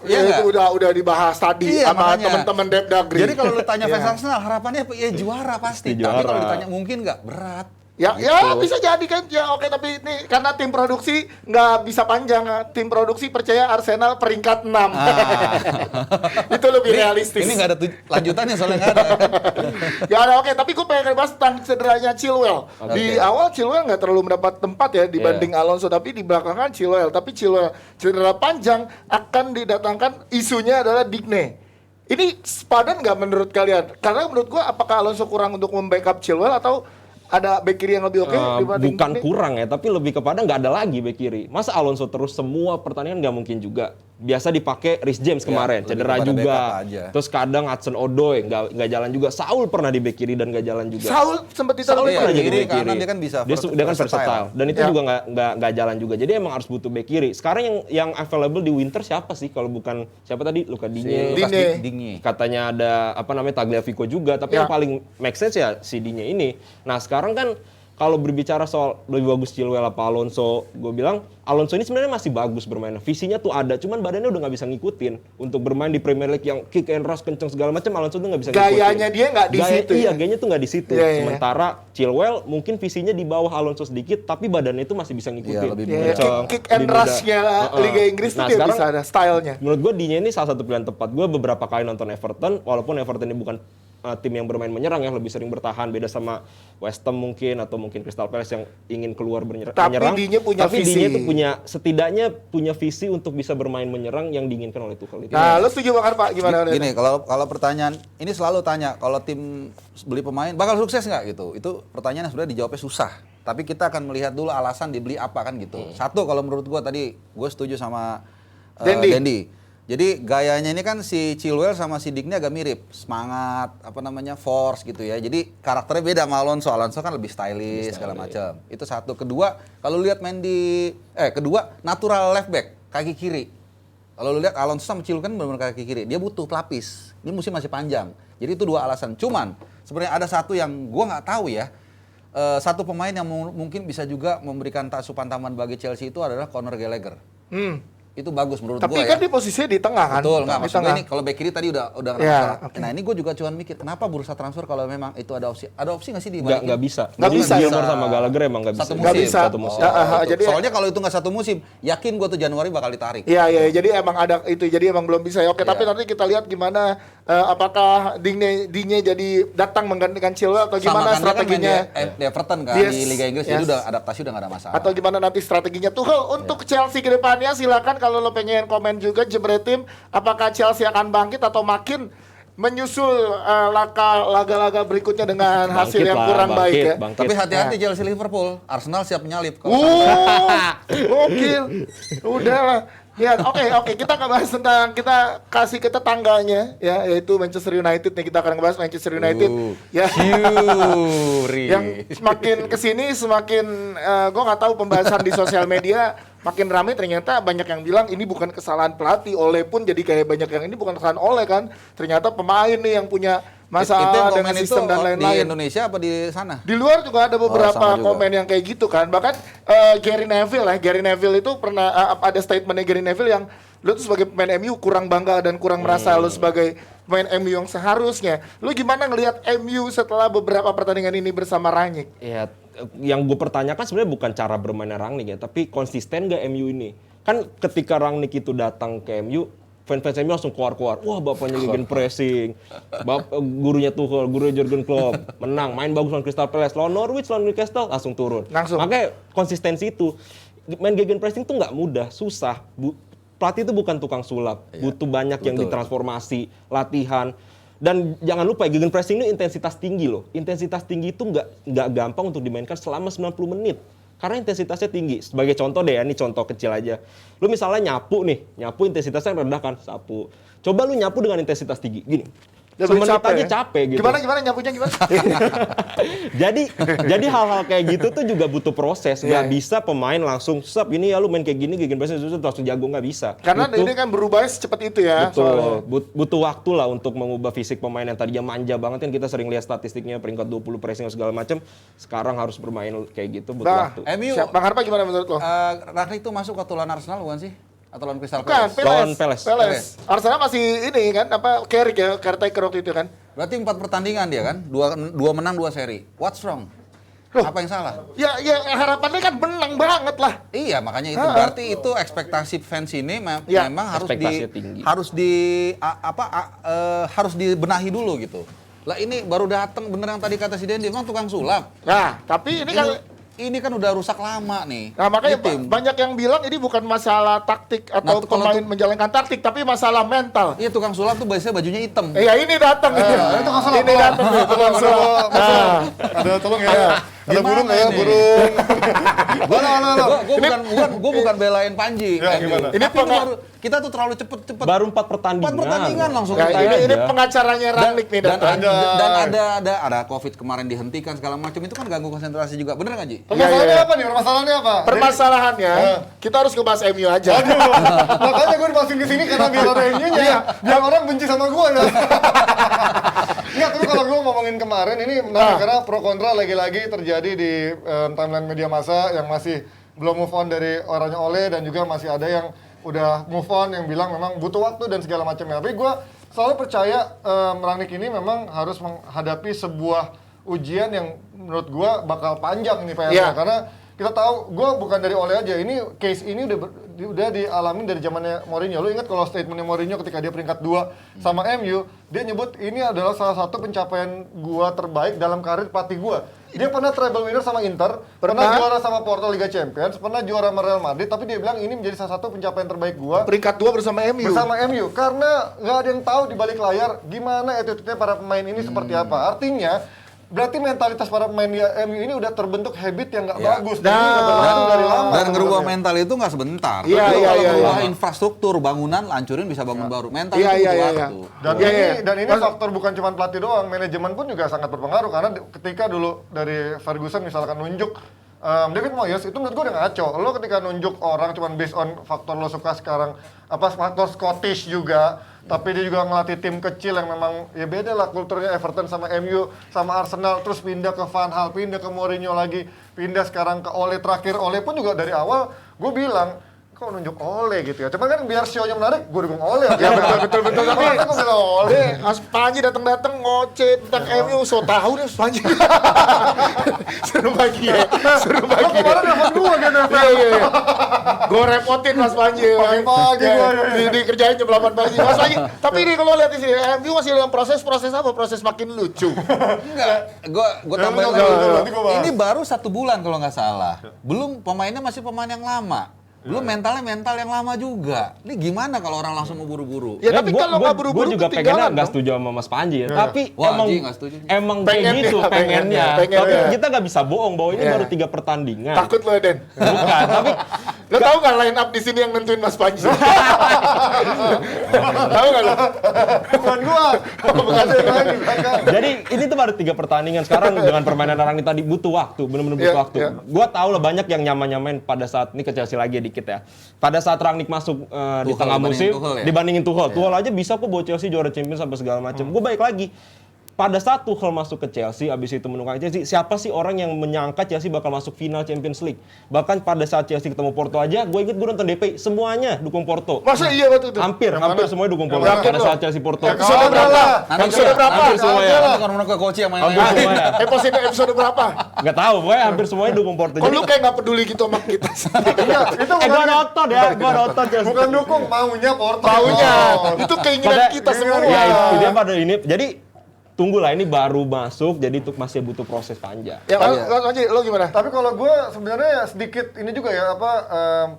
Ya, Iya itu nggak? udah dibahas tadi Iya, sama makanya. teman-teman Depdagri. Jadi kalau lu tanya fans Iya. Arsenal, harapannya apa? Ya juara pasti. Pasti Tapi juara. kalau ditanya mungkin nggak, berat. Ya, Gitu. ya bisa jadi kan. Ya oke, tapi ini karena tim produksi nggak bisa panjang. Tim produksi percaya Arsenal peringkat 6. Itu lebih realistis. Ini nggak ada lanjutannya soalnya nggak ada. Ya udah oke, tapi gue pengen bahas tentang cederanya Chilwell. Di Oke. awal Chilwell nggak terlalu mendapat tempat ya dibanding Alonso, tapi di belakangan Chilwell. Tapi Chilwell cedera panjang akan didatangkan, isunya adalah Digne. Ini sepadan nggak menurut kalian? Karena menurut gue apakah Alonso kurang untuk membackup Chilwell atau ada back kiri yang lebih oke dibanding Bukan Digne? kurang ya, tapi lebih kepada nggak ada lagi bek kiri. Masa Alonso terus semua pertandingan nggak mungkin juga. Biasa dipakai Reece James kemarin, lebih cedera kepada juga. backup aja. Terus kadang Hudson Odoi nggak jalan juga. Saul pernah di bek kiri dan nggak jalan juga. Saul sempat ditaruh Saul Iya, pernah jadi kiri, bek kiri. kanan dia kan bisa Dia kan versatile. Dan itu Ya. juga nggak jalan juga. Jadi emang harus butuh bek kiri. Sekarang yang available di winter siapa sih? Kalau bukan siapa tadi? Luka Digne. Digne. Katanya Katanya ada Tagliafico juga. Tapi Ya. yang paling make sense ya si Digne ini. Nah sekarang kan kalau berbicara soal lebih bagus Chilwell apa Alonso, gue bilang Alonso ini sebenarnya masih bagus bermain. Visinya tuh ada, cuman badannya udah nggak bisa ngikutin untuk bermain di Premier League yang kick and rush kenceng segala macam. Alonso tuh nggak bisa ngikutin. Gayanya dia nggak di situ Iya, ya? gayanya tuh nggak di situ. Iya, iya. Sementara Chilwell mungkin visinya di bawah Alonso sedikit, tapi badannya itu masih bisa ngikutin. Iya, lebih Ya, Kenceng, kick and lebih muda. rush-nya Liga Inggris tuh Nah, dia sekarang bisa ada stylenya. menurut gue Digne ini salah satu pilihan tepat. Gue beberapa kali nonton Everton, walaupun Everton ini bukan tim yang bermain menyerang ya, lebih sering bertahan, beda sama West Ham mungkin atau mungkin Crystal Palace yang ingin keluar Tapi menyerang. Digne punya Tapi visi. Digne itu setidaknya punya visi untuk bisa bermain menyerang yang diinginkan oleh Tuchel itu. Nah, lu setuju banget Pak? Gimana? Gini, kalau pertanyaan ini selalu tanya, kalau tim beli pemain bakal sukses nggak gitu? Itu pertanyaan yang sebenarnya dijawabnya susah. Tapi kita akan melihat dulu alasan dibeli apa kan gitu. Satu, kalau menurut gua tadi gue setuju sama Dendi. Jadi gayanya ini kan si Chilwell sama si Digne agak mirip, semangat, force gitu ya. Jadi karakternya beda sama Alonso. Alonso kan lebih stylish segala macam. Itu satu. Kedua, kalau lihat main kedua natural left back, kaki kiri. Kalau lu lihat Alonso sama Chilwell kan benar-benar kaki kiri. Dia butuh pelapis. Ini musim masih panjang. Jadi itu dua alasan. Cuman sebenarnya ada satu yang gua nggak tahu ya. Satu pemain yang mungkin bisa juga memberikan asupan tambahan bagi Chelsea itu adalah Conor Gallagher. Itu bagus menurut Tapi gue kan ya. di posisinya di tengah kan? Betul, nggak Di maksud gue tengah. ini kalau back kiri tadi udah Ya, transfer. Nah ini gue juga cuman mikir kenapa bursa transfer kalau memang itu ada opsi nggak sih di Nggak bisa. Nggak Jadi bisa, ya? Gilmore sama Gallagher emang nggak bisa. Satu Nggak musim. bisa. Satu musim. Jadi Soalnya kalau itu nggak satu musim, yakin gue tuh Januari bakal ditarik. Iya, jadi emang ada itu, jadi emang belum bisa. Oke, tapi Iya. nanti kita lihat gimana apakah Digne jadi datang menggantikan Chilwell atau gimana Sama kan dia kan main strateginya? di Everton kan Yes, di Liga Inggris, yes. jadi udah adaptasi udah nggak ada masalah. Atau gimana nanti strateginya Tuchel untuk Chelsea ke depannya? Silakan kalau lo pengen komen juga Jebretim, apakah Chelsea akan bangkit atau makin menyusul laga-laga berikutnya dengan hasil yang kurang baik ya? Tapi hati-hati Chelsea Liverpool, Arsenal siap menyalip. Gokil. Udahlah. Ya, oke. Kita ngebahas tentang, kita kasih ke tetangganya ya, yaitu Manchester United nih. Kita akan ngebahas Manchester United. Ya. Yang semakin kesini semakin gue nggak tahu pembahasan di sosial media makin ramai, ternyata banyak yang bilang ini bukan kesalahan pelatih. Oleh pun jadi kayak banyak yang ini bukan kesalahan Oleh kan. Ternyata pemain nih yang punya masalah dengan sistem dan Di lain-lain. Indonesia apa di sana? Di luar juga ada beberapa sama juga. komen yang kayak gitu kan. Bahkan Gary Neville itu pernah ada statementnya Gary Neville yang lu tuh sebagai pemain MU kurang bangga dan kurang merasa lu sebagai pemain MU yang seharusnya. Lu gimana ngelihat MU setelah beberapa pertandingan ini bersama Rangnick? Ya, yang gue pertanyakan sebenarnya bukan cara bermain Rangnick ya, tapi konsisten gak MU ini? Kan ketika Rangnick itu datang ke MU, fans-fans MU langsung keluar-keluar. Wah, bapaknya gegenpressing. Gurunya Tuchel, gurunya Jurgen Klopp. Menang, main bagus lawan Crystal Palace. Lawan Norwich, lawan Newcastle, langsung turun. Makanya konsistensi itu. Main gegenpressing tuh nggak mudah, susah. Pelatih itu bukan tukang sulap. Butuh banyak yang ditransformasi, latihan. Dan jangan lupa, gegenpressing itu intensitas tinggi loh. Intensitas tinggi itu nggak gampang untuk dimainkan selama 90 menit. Karena intensitasnya tinggi. Sebagai contoh deh ya, ini contoh kecil aja. Lu misalnya nyapu intensitasnya rendah kan, sapu. Coba lu nyapu dengan intensitas tinggi, gini. Semenit aja capek gitu. Gimana nyapunya gimana? jadi hal-hal kayak gitu tuh juga butuh proses. Nggak bisa pemain langsung, ini ya lu main kayak gini, langsung jago, nggak bisa. Karena ini kan berubahnya secepat itu ya. Betul. Butuh waktu lah untuk mengubah fisik pemain yang tadinya manja banget kan, kita sering lihat statistiknya peringkat 20 pressing segala macam. Sekarang harus bermain kayak gitu, butuh waktu. MU, Bang Harpa gimana menurut lo? Rangnick itu masuk waktu lawan Arsenal bukan sih? Atau lawan Crystal Bukan, Palace? Lawan Palace. Arsenal masih ini kan, caretaker waktu itu kan. Berarti 4 pertandingan dia kan? 2 menang, 2 seri. What's wrong? Loh, apa yang salah? Ya harapannya kan menang banget lah. Iya, makanya itu berarti itu ekspektasi fans ini memang harus dibenahi dulu gitu. Lah ini baru datang bener yang tadi kata si Dendi, memang tukang sulap. Nah, tapi ini kan udah rusak lama nih. Nah, makanya banyak yang bilang ini bukan masalah taktik atau pemain menjalankan taktik, tapi masalah mental. Iya, tukang sulap tuh biasanya bajunya hitam. Iya, ini datang. Tukang sulap. Ini datang tukang sulap. Ada tolong ya. Ada burung nggak ya, burung? Gue bukan belain Panji. Ya, gimana? Ini kita tuh terlalu cepet. Baru 4 pertandingan. 4 pertandingan langsung ini pengacaranya Rangnick nih datang. Dan ada COVID kemarin dihentikan segala macam, itu kan ganggu konsentrasi juga. Bener nggak, Ji? Permasalahannya apa nih? Permasalahannya apa? Permasalahannya kita harus ngebahas MU aja. Makanya gue dimasukin ke sini karena biar ada MU-nya. Biar orang benci sama gue ya. Enggak, tapi kalau gue ngomongin kemarin ini menarik karena pro kontra lagi-lagi terjadi di timeline media massa yang masih belum move on dari orangnya Ole, dan juga masih ada yang udah move on yang bilang memang butuh waktu dan segala macamnya. Tapi gue selalu percaya Rangnick ini memang harus menghadapi sebuah ujian yang menurut gue bakal panjang nih PR-nya. Karena kita tahu, gue bukan dari Ole aja, ini case ini udah dialamin dari zamannya Mourinho. Lu ingat kalau statementnya Mourinho ketika dia peringkat 2 sama MU, dia nyebut ini adalah salah satu pencapaian gue terbaik dalam karir pelatih gue. Dia pernah treble winner sama Inter, pernah juara sama Porto Liga Champions, pernah juara sama Real Madrid, tapi dia bilang ini menjadi salah satu pencapaian terbaik gue. Peringkat 2 bersama MU. Karena nggak ada yang tahu di balik layar gimana attitude-nya para pemain ini seperti apa. Artinya berarti mentalitas para pemain di MU ini udah terbentuk habit yang nggak bagus. Dari lama. Dan ngerubah mental itu nggak sebentar. Kalau infrastruktur, bangunan, lancurin bisa bangun baru. Mental itu butuh waktu. Dan ini faktor bukan cuma pelatih doang, manajemen pun juga sangat berpengaruh. Karena ketika dulu dari Ferguson misalkan nunjuk David Moyes, itu menurut gue udah ngaco. Lo ketika nunjuk orang cuma based on faktor lo suka sekarang, faktor Scottish juga, tapi dia juga ngelatih tim kecil yang memang ya beda lah kulturnya Everton sama MU sama Arsenal, terus pindah ke Van Gaal, pindah ke Mourinho lagi, pindah sekarang ke Ole. Terakhir Ole pun juga dari awal gue bilang kok nunjuk Ole gitu ya. Cuma kan biar show-nya menarik, gue dukung Ole. Ya betul. Tapi aku bilang Ole. Mas Panji datang ngoceh tentang MU, so tahu deh Mas Panji. Seru bagi ya. Kemarin nelfon gue kan. Iya. Gue repotin Mas Panji. Pagi-pagi gue. Dikerjain jam 8 pagi. Mas Panji, tapi ini kalau lihat di sini, MU masih dalam proses apa? Proses makin lucu. Enggak, gue tambahin lagi. Ini baru 1 bulan kalau nggak salah. Belum, pemainnya masih pemain yang lama. Belum mental yang lama juga. Ini gimana kalau orang langsung mau buru-buru? Ya tapi kalau nggak buru-buru gue juga pengennya nggak setuju sama Mas Panji ya. Tapi emang kayak gitu pengennya. Tapi kita nggak bisa bohong bahwa ini baru 3 pertandingan. Takut lo Den. Bukan, tapi lo tau nggak line up di sini yang nentuin Mas Panji? Tahu nggak lo? Bukan gua. Jadi ini tuh baru 3 pertandingan. Sekarang dengan permainan Rangnick tadi butuh waktu, benar-benar butuh waktu. Gua tahu lah banyak yang nyamain pada saat ini ke Chelsea lagi dikit ya. Pada saat Rangnick masuk di tengah musim dibandingin Tuchel. Tuchel aja bisa kok bawa Chelsea juara Champions sampai segala macam. Gue balik lagi. pada saat Tuchel masuk ke Chelsea, abis itu menunggang Chelsea, siapa sih orang yang menyangka Chelsea bakal masuk final Champions League? Bahkan pada saat Chelsea ketemu Porto aja, gue nonton DP, semuanya dukung Porto. Masa iya waktu itu? Hampir semuanya dukung Porto pada saat Chelsea Porto. Episode berapa? Episode berapa? Hampir semuanya. Orang ke coach yang Hampir main-main. semuanya. Episode berapa? Nggak tahu, pokoknya hampir semuanya dukung Porto. Kok lu kayak nggak peduli gitu sama kita? Iya, itu Gue nonton ya, gue nonton Chelsea. bukan dukung, maunya Porto. Maunya. Oh. Itu keinginan kita semua. Ya itu dia pada ini. Jadi tunggulah, ini baru masuk, jadi itu masih butuh proses panjang. Ya, Manji, lo gimana? Tapi kalau gue sebenarnya sedikit ini juga ya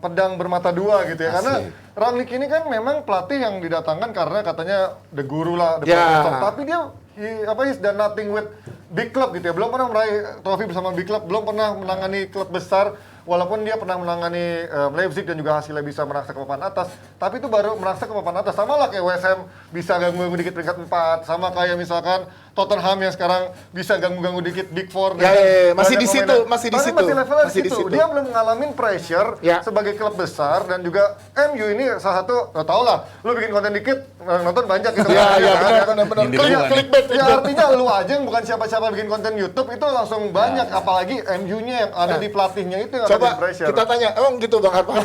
pedang bermata dua gitu ya. Karena Rangnick ini kan memang pelatih yang didatangkan karena katanya the guru lah, the professor. Tapi dia he's done nothing with big club gitu ya. Belum pernah meraih trofi bersama big club, belum pernah menangani klub besar. Walaupun dia pernah menangani Leipzig dan juga hasilnya bisa merangsak ke papan atas, tapi itu baru merangsak ke papan atas. Sama lah kayak West Ham bisa ganggu-ganggu dikit peringkat 4, sama kayak misalkan Tottenham yang sekarang bisa ganggu-ganggu dikit Big Four. Masih di situ, masih di situ. Masih levelnya di situ. Dia belum ngalamin pressure sebagai klub besar, dan juga MU ini salah satu, tau lah, lu bikin konten dikit, nonton banyak gitu. Benar. Clickbait. Ya artinya lu aja yang bukan siapa-siapa bikin konten YouTube itu langsung banyak, apalagi MU-nya yang ada di pelatihnya itu yang Coba ada di pressure. kita tanya, emang gitu Bang Harpan?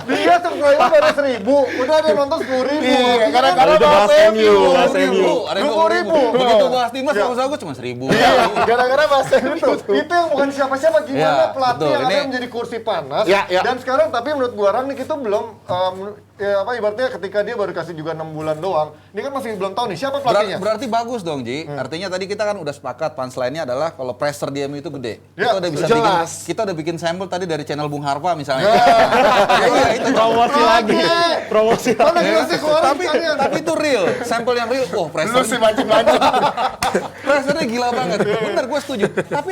Dia subscriber baru 1.000, udah ada yang nonton 10.000. Iya, karena bahas MU. 20.000. Begitu bahas timnas bagus-bagus cuma 1.000. Iya, gara-gara bahas MU. Itu yang bukan siapa-siapa, gimana Ya, pelatih betul. yang ada Ini- yang menjadi kursi panas. Ya. Dan sekarang tapi menurut gua Rangnick itu belum ibaratnya ketika dia baru kasih juga 6 bulan doang. Ini kan masih belum tahu nih siapa pelatihnya. Berarti bagus dong, Ji. Artinya tadi kita kan udah sepakat punchline-nya adalah kalau pressure di MU itu gede. Ya, Kita udah bisa jelas. kita udah bikin sampel tadi dari channel Bung Harpa misalnya. Iya, itu Promosi lagi. Promosi lagi. Mana kita sih keluarin sekalian. tapi itu real, sampel yang real. Oh, Lu pressure. sih mancing-mancing. Pressure-nya gila banget. Bener, gue setuju. Tapi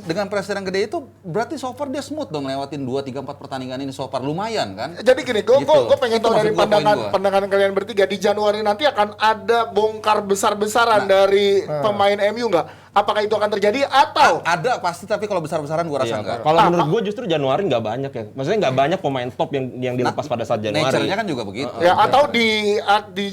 dengan pressure yang gede itu berarti so far dia smooth dong lewatin 2, 3, 4 pertandingan ini so far. Lumayan kan? Jadi gini, gue Gitu. pengen Itu tahu dari maksud gua, poin gua. pandangan kalian bertiga, di Januari nanti akan ada bongkar besar-besaran dari pemain MU nggak? Apakah itu akan terjadi atau? Ada pasti, tapi kalau besar-besaran gue rasa Iya, enggak. kalau menurut gue justru Januari nggak banyak ya. Maksudnya nggak banyak pemain top yang dilepas pada saat Januari. Nature-nya kan juga begitu. Ya, atau di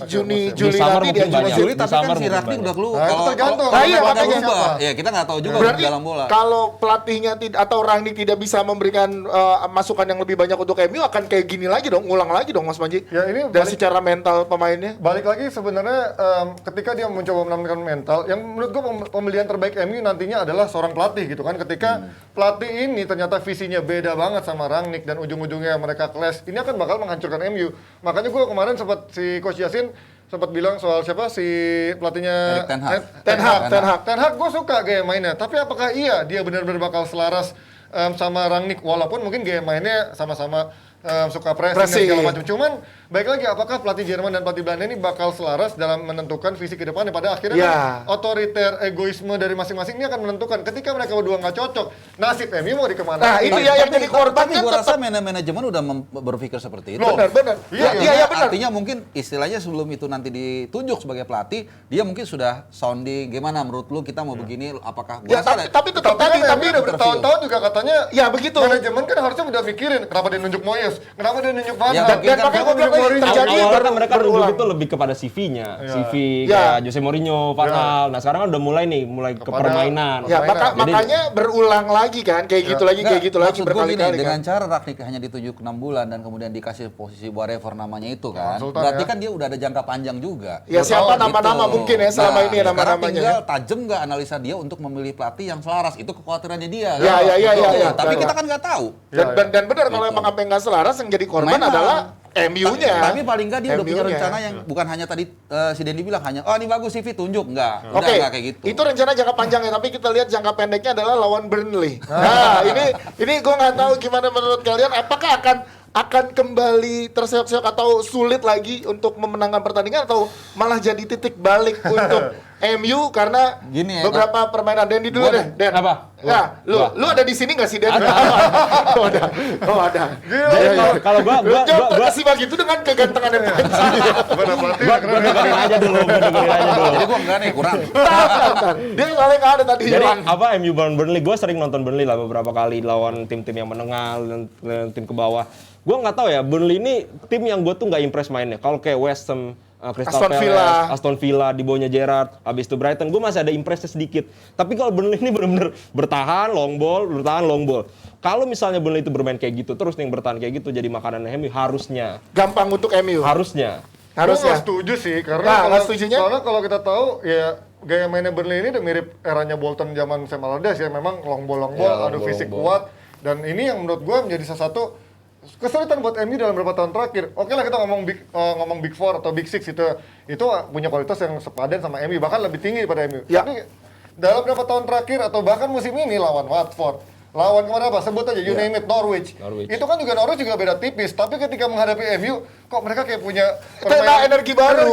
Juni Juli summer nanti mungkin dia banyak. Juli Di tapi summer kan si mungkin Ragnik banyak. udah keluar. Nah, itu tergantung. Iya, Kalau makanya. berubah, ya kita nggak tahu juga Berarti dalam bola. kalau pelatihnya atau Rangnick tidak bisa memberikan masukan yang lebih banyak untuk MU, akan kayak gini lagi dong, ngulang lagi dong Mas Panji. Ya, ini dan balik- secara mental pemainnya. Balik lagi sebenarnya ketika dia mencoba menambahkan mental, yang menurut gua pembelian terbaik MU nantinya adalah seorang pelatih gitu kan. Ketika pelatih ini ternyata visinya beda banget sama Rangnick dan ujung-ujungnya mereka clash, ini akan bakal menghancurkan MU. Makanya gua kemarin sempat si Coach Yasin sempat bilang soal siapa si pelatihnya Erik Ten Hag. Ten Hag gue suka gaya mainnya, tapi apakah iya dia benar-benar bakal selaras sama Rangnick, walaupun mungkin gaya mainnya sama-sama suka pressing dan segala macam. Cuman baik lagi, apakah pelatih Jerman dan pelatih Belanda ini bakal selaras dalam menentukan visi ke depannya? Pada akhirnya kan otoriter egoisme dari masing-masing ini akan menentukan. Ketika mereka berdua nggak cocok, nasib MU mau dikemana? Nah, itu ya yang jadi korban Tapi kan gue tetap. rasa manajemen udah berpikir seperti itu. Benar. Iya, benar. Artinya mungkin istilahnya sebelum itu nanti ditunjuk sebagai pelatih, dia mungkin sudah sounding gimana menurut lu kita mau begini, apakah gua Ya, rasa tapi tetap Tapi tadi, kan tapi MU udah bertahun-tahun juga katanya. Ya, begitu. Manajemen kan harusnya udah mikirin kenapa dia nunjuk Moyes, kenapa dia nunjuk Van Ya, Gaal, mungkin kan makanya kenapa gua bilang nunjuk tadi, Mourinho. terjadi Awalnya baru kan mereka berulang. nunjuk itu lebih kepada CV-nya. CV Ya. kayak Jose Mourinho, Van Gaal. Nah, sekarang kan udah mulai ke Kepada- permainan. Ya, Jadi- makanya berulang lagi kan, kayak gitu lagi, kayak gitu lagi Maksud gua gini, berkali-kali dengan kan. cara Ragnik hanya ditunjuk 6 bulan dan kemudian dikasih posisi whatever namanya itu kan. Konsultan Berarti ya. kan dia udah ada jangka panjang juga. Ya, siapa Gitu. nama-nama mungkin ya selama ini sekarang nama-namanya. tinggal tajam nggak analisa dia untuk memilih pelatih yang selaras. Itu kekhawatirannya dia. Ya, kan? ya. Tapi Ya. kita kan nggak tahu. Dan benar kalau emang apa yang nggak selaras, yang jadi korban Memang. adalah MU-nya. Tapi paling nggak dia udah punya MU-nya. rencana yang bukan hanya tadi si Dendi bilang hanya oh ini bagus CV tunjuk enggak. Oke, Enggak kayak gitu. itu rencana jangka panjangnya, tapi kita lihat jangka pendeknya adalah lawan Burnley. Nah, ini gue nggak tahu gimana menurut kalian, apakah akan kembali terseok-seok atau sulit lagi untuk memenangkan pertandingan, atau malah jadi titik balik untuk MU karena Gini ya, beberapa permainan. Dendi dulu Gua deh, Den. Apa? Nah, lu ada di sini nggak sih, Den? Oh, ada. Jadi kalau gua sih begitu dengan kegantengan yang dengerin aja dulu. Jadi gua enggak nih kurang. Bentar. Dia soalnya nggak ada tadi. Jadi Bang. apa MU lawan Burnley, gue sering nonton Burnley lah beberapa kali lawan tim-tim yang menengah dan tim ke bawah. Gue nggak tahu ya, Burnley ini tim yang gue tuh nggak impress mainnya. Kalau kayak West Ham, Crystal Palace, Aston Villa di bawahnya Gerrard, habis itu Brighton, gue masih ada impresnya sedikit. Tapi kalau Burnley ini benar-benar bertahan long ball. Kalau misalnya Burnley itu bermain kayak gitu, terus yang bertahan kayak gitu jadi makanan MU harusnya. Gampang untuk MU. Harusnya. Gue nggak setuju sih, karena kalau kita tahu ya gaya mainnya Burnley ini udah mirip eranya Bolton zaman Sam Allardyce ya, memang long ball, adu fisik kuat, dan ini yang menurut gue menjadi salah satu kesulitan buat MU dalam beberapa tahun terakhir. Oke lah kita ngomong Big Four atau Big Six itu punya kualitas yang sepadan sama MU, bahkan lebih tinggi daripada MU. Ya. Tapi dalam beberapa tahun terakhir atau bahkan musim ini lawan Watford, lawan kemana apa? Sebut aja, you name it, Norwich. Itu kan juga Norwich juga beda tipis, tapi ketika menghadapi MU, kok mereka kayak punya energi baru.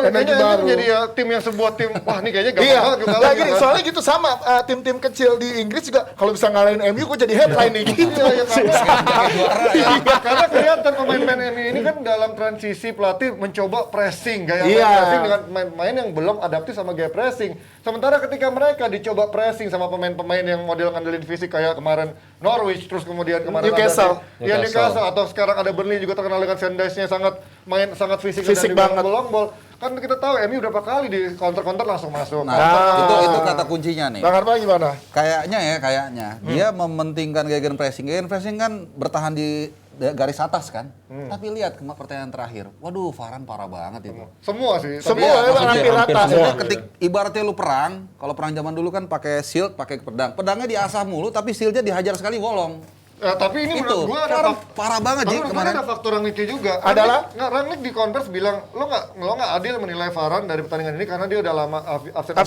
Kayaknya jadi ya tim yang sebuah tim, wah ini kayaknya gampang banget. Nah gini, soalnya gitu sama tim-tim kecil di Inggris juga kalau bisa ngalahin MU, kok jadi headline nih gitu. Karena kelihatan pemain-pemain MU ini kan dalam transisi pelatih mencoba pressing, gaya pressing dengan main yang belum adaptif sama gaya pressing. Sementara ketika mereka dicoba pressing sama pemain-pemain yang model ngandelin fisik kayak kemarin Norwich, terus kemudian kemarin Newcastle atau sekarang ada Burnley juga terkenal dengan Sanders-nya sangat fisik dan banget. long ball. Kan kita tahu MU berapa kali di counter langsung masuk. Nah, itu kata kuncinya nih. Bang Arfa gimana? Kayaknya dia mementingkan gaya pressing. Gaya pressing kan bertahan di garis atas kan. Tapi lihat pertandingan terakhir. Waduh, Varane parah banget itu. Semua sih. Semua hampir rata. Ibaratnya lu perang, kalau perang zaman dulu kan pakai shield, pakai pedang. Pedangnya diasah mulu tapi shieldnya dihajar sekali bolong. Tapi ini menurut gua parah banget sih kemarin. Ada faktor Rangnick juga. Adalah Rangnick di conference bilang lo nggak adil menilai Varane dari pertandingan ini karena dia udah lama absen.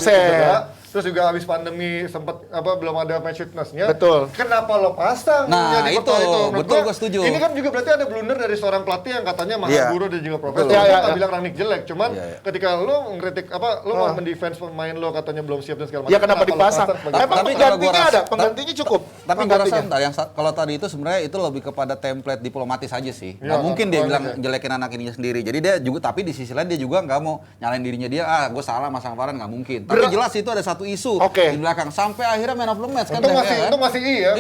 Terus juga habis pandemi sempat belum ada match fitness-nya. Betul. Kenapa lo pasang? Nah, itu betul gue setuju. Ini kan juga berarti ada blunder dari seorang pelatih yang katanya mahal guru dan juga profesor. Dia nggak bilang Rangnick jelek, cuman ketika lo mengkritik lo mau mendefense pemain lo katanya belum siap dan segala macam. Ya kenapa dipasang? Emang penggantinya ada, penggantinya cukup. Tapi gue rasa yang kalau tadi itu sebenarnya itu lebih kepada template diplomatis aja sih. Nggak mungkin dia bilang jelekin anak ininya sendiri. Jadi dia juga, tapi di sisi lain dia juga nggak mau nyalain dirinya dia. Gue salah masang Varane, nggak mungkin. Tapi jelas itu ada satu isu di belakang sampai akhirnya man of the match kan. Itu masih iya.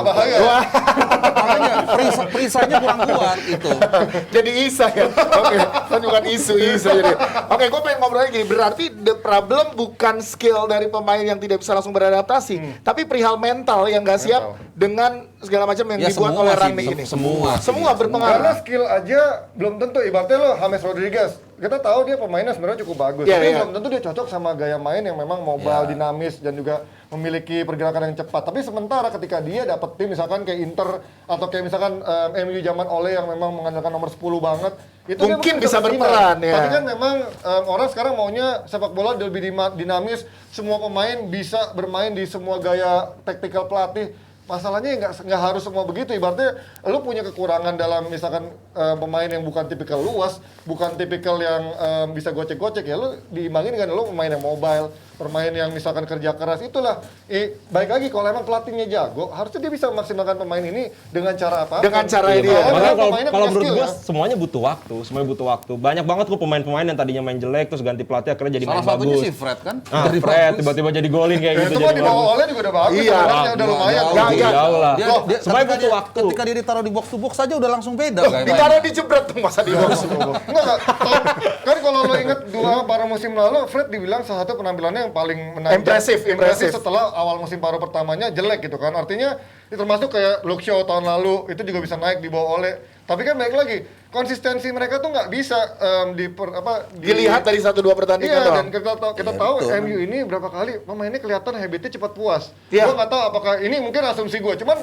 Bahaya. Makanya perisanya kurang kuat itu. Jadi Isa ya. Oke, kan bukan isu jadi. Oke, gue pengen ngobrol lagi. Berarti the problem bukan skill dari pemain yang tidak bisa langsung beradaptasi, tapi perihal mental yang nggak siap dengan segala macam yang dibuat oleh Rangnick ini. Semua berpengaruh. Karena skill aja belum tentu. Ibaratnya lo James Rodriguez, kita tahu dia pemainnya sebenarnya cukup bagus, tapi belum tentu dia cocok sama gaya main yang memang mobile, dinamis dan juga memiliki pergerakan yang cepat. Tapi sementara ketika dia dapat tim misalkan kayak Inter atau kayak misalkan MU zaman Ole yang memang mengandalkan nomor 10 banget, itu mungkin bisa berperan ya. Tapi kan memang orang sekarang maunya sepak bola lebih dinamis, semua pemain bisa bermain di semua gaya taktikal pelatih. Masalahnya nggak harus semua begitu. Ibaratnya lu punya kekurangan dalam misalkan pemain yang bukan tipikal luas, bukan tipikal yang bisa gocek-gocek, ya lu diimbangin dengan lu pemain yang mobile, pemain yang misalkan kerja keras. Itulah baik lagi kalau emang pelatihnya jago, harusnya dia bisa memaksimalkan pemain ini dengan cara apa? Dengan cara dia. Kalau menurut gue semuanya butuh waktu. Banyak banget kok pemain-pemain yang tadinya main jelek terus ganti pelatih akhirnya jadi main bagus. Salah satunya si Fred kan. Fred tiba-tiba jadi golin kayak gitu. Itu mah di bawah Ole juga udah bagus. Iya, udah lumayan. Jauh lah. Semuanya butuh waktu. Ketika dia ditaruh di box to box saja udah langsung beda. Ditaruh di jebret tuh masa di box. Enggak. Kan kalau lo inget paruh musim lalu, Fred dibilang salah satu penampilannya yang paling impresif setelah awal musim paruh pertamanya jelek gitu kan. Artinya itu termasuk kayak Luke Shaw tahun lalu itu juga bisa naik di bawah Ole. Tapi kan balik lagi konsistensi mereka tuh nggak bisa dilihat dari 1-2 pertandingan doang. Dan kita tahu MU ini berapa kali pemainnya kelihatan habitnya cepat puas. Iya. Gue nggak tahu apakah ini mungkin asumsi gue, cuman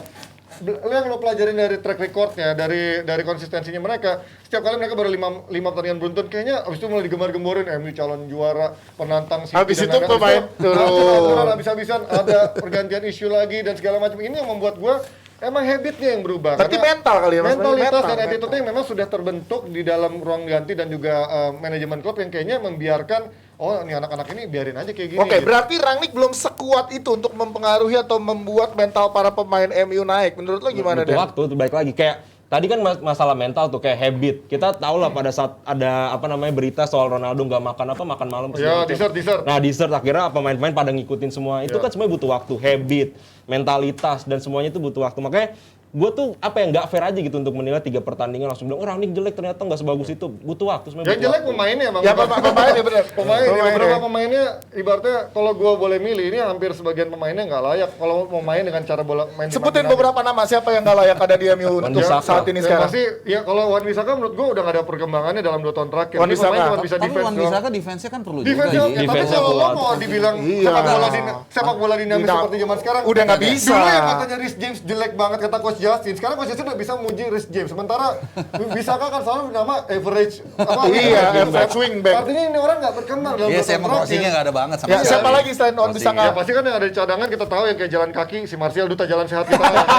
yang lo pelajarin dari track recordnya, dari konsistensinya mereka, setiap kali mereka baru 5 pertandingan beruntun, kayaknya abis itu mulai digemar-gemborin MU calon juara, penantang City. Habis itu pemain turun habis-habisan, ada pergantian isu lagi dan segala macam. Ini yang membuat gue emang habitnya yang berubah. Berarti mental kali ya, Mas? Mentalitas dan attitude yang memang sudah terbentuk di dalam ruang ganti dan juga manajemen klub yang kayaknya membiarkan ini anak-anak ini biarin aja kayak gini. Oke, berarti Rangnick belum sekuat itu untuk mempengaruhi atau membuat mental para pemain MU naik. Menurut lo gimana, Dan? Waktu itu baik lagi kayak tadi kan masalah mental tuh kayak habit. Kita tahu lah pada saat ada berita soal Ronaldo nggak makan malam pas dessert. Nah, dessert akhirnya pemain-pemain pada ngikutin semua. Itu kan semuanya butuh waktu, habit, mentalitas dan semuanya itu butuh waktu. Makanya gue tuh nggak fair aja gitu untuk menilai 3 pertandingan langsung bilang Rangnick jelek, ternyata nggak sebagus itu. Butuh waktu sebenarnya. Yang jelek pemainnya Bang. Ya pemainnya benar. Pemainnya beberapa pemainnya ibaratnya kalau gua boleh milih ini hampir sebagian pemainnya nggak layak kalau mau main dengan cara bola main. Sebutin beberapa nama siapa yang nggak layak ada di MU untuk saat ini sekarang. Pasti ya kalau Wan Bissaka menurut gua udah nggak ada perkembangannya dalam 2 tahun terakhir. Wan Bissaka. Cuma bisa Tapi defense. Wan Bissaka defense-nya kan perlu Defense juga. tapi kalau lo mau dibilang sepak bola dinamis seperti zaman sekarang Udah nggak bisa. Dulu yang katanya Reece James jelek banget kata Coach Justin. Sekarang Coach Justin udah bisa muji Reece James. Sementara Bissaka kan selalu nama average average wingback. Artinya ini orang nggak berkembang dalam 2 Iya, tahun saya terakhir. crossing-nya nggak ada banget sama Ya, sekali. siapa lagi selain Wan Bissaka? Ya pasti kan yang ada di cadangan kita tahu yang kayak jalan kaki si Martial duta jalan sehat kita ya kan?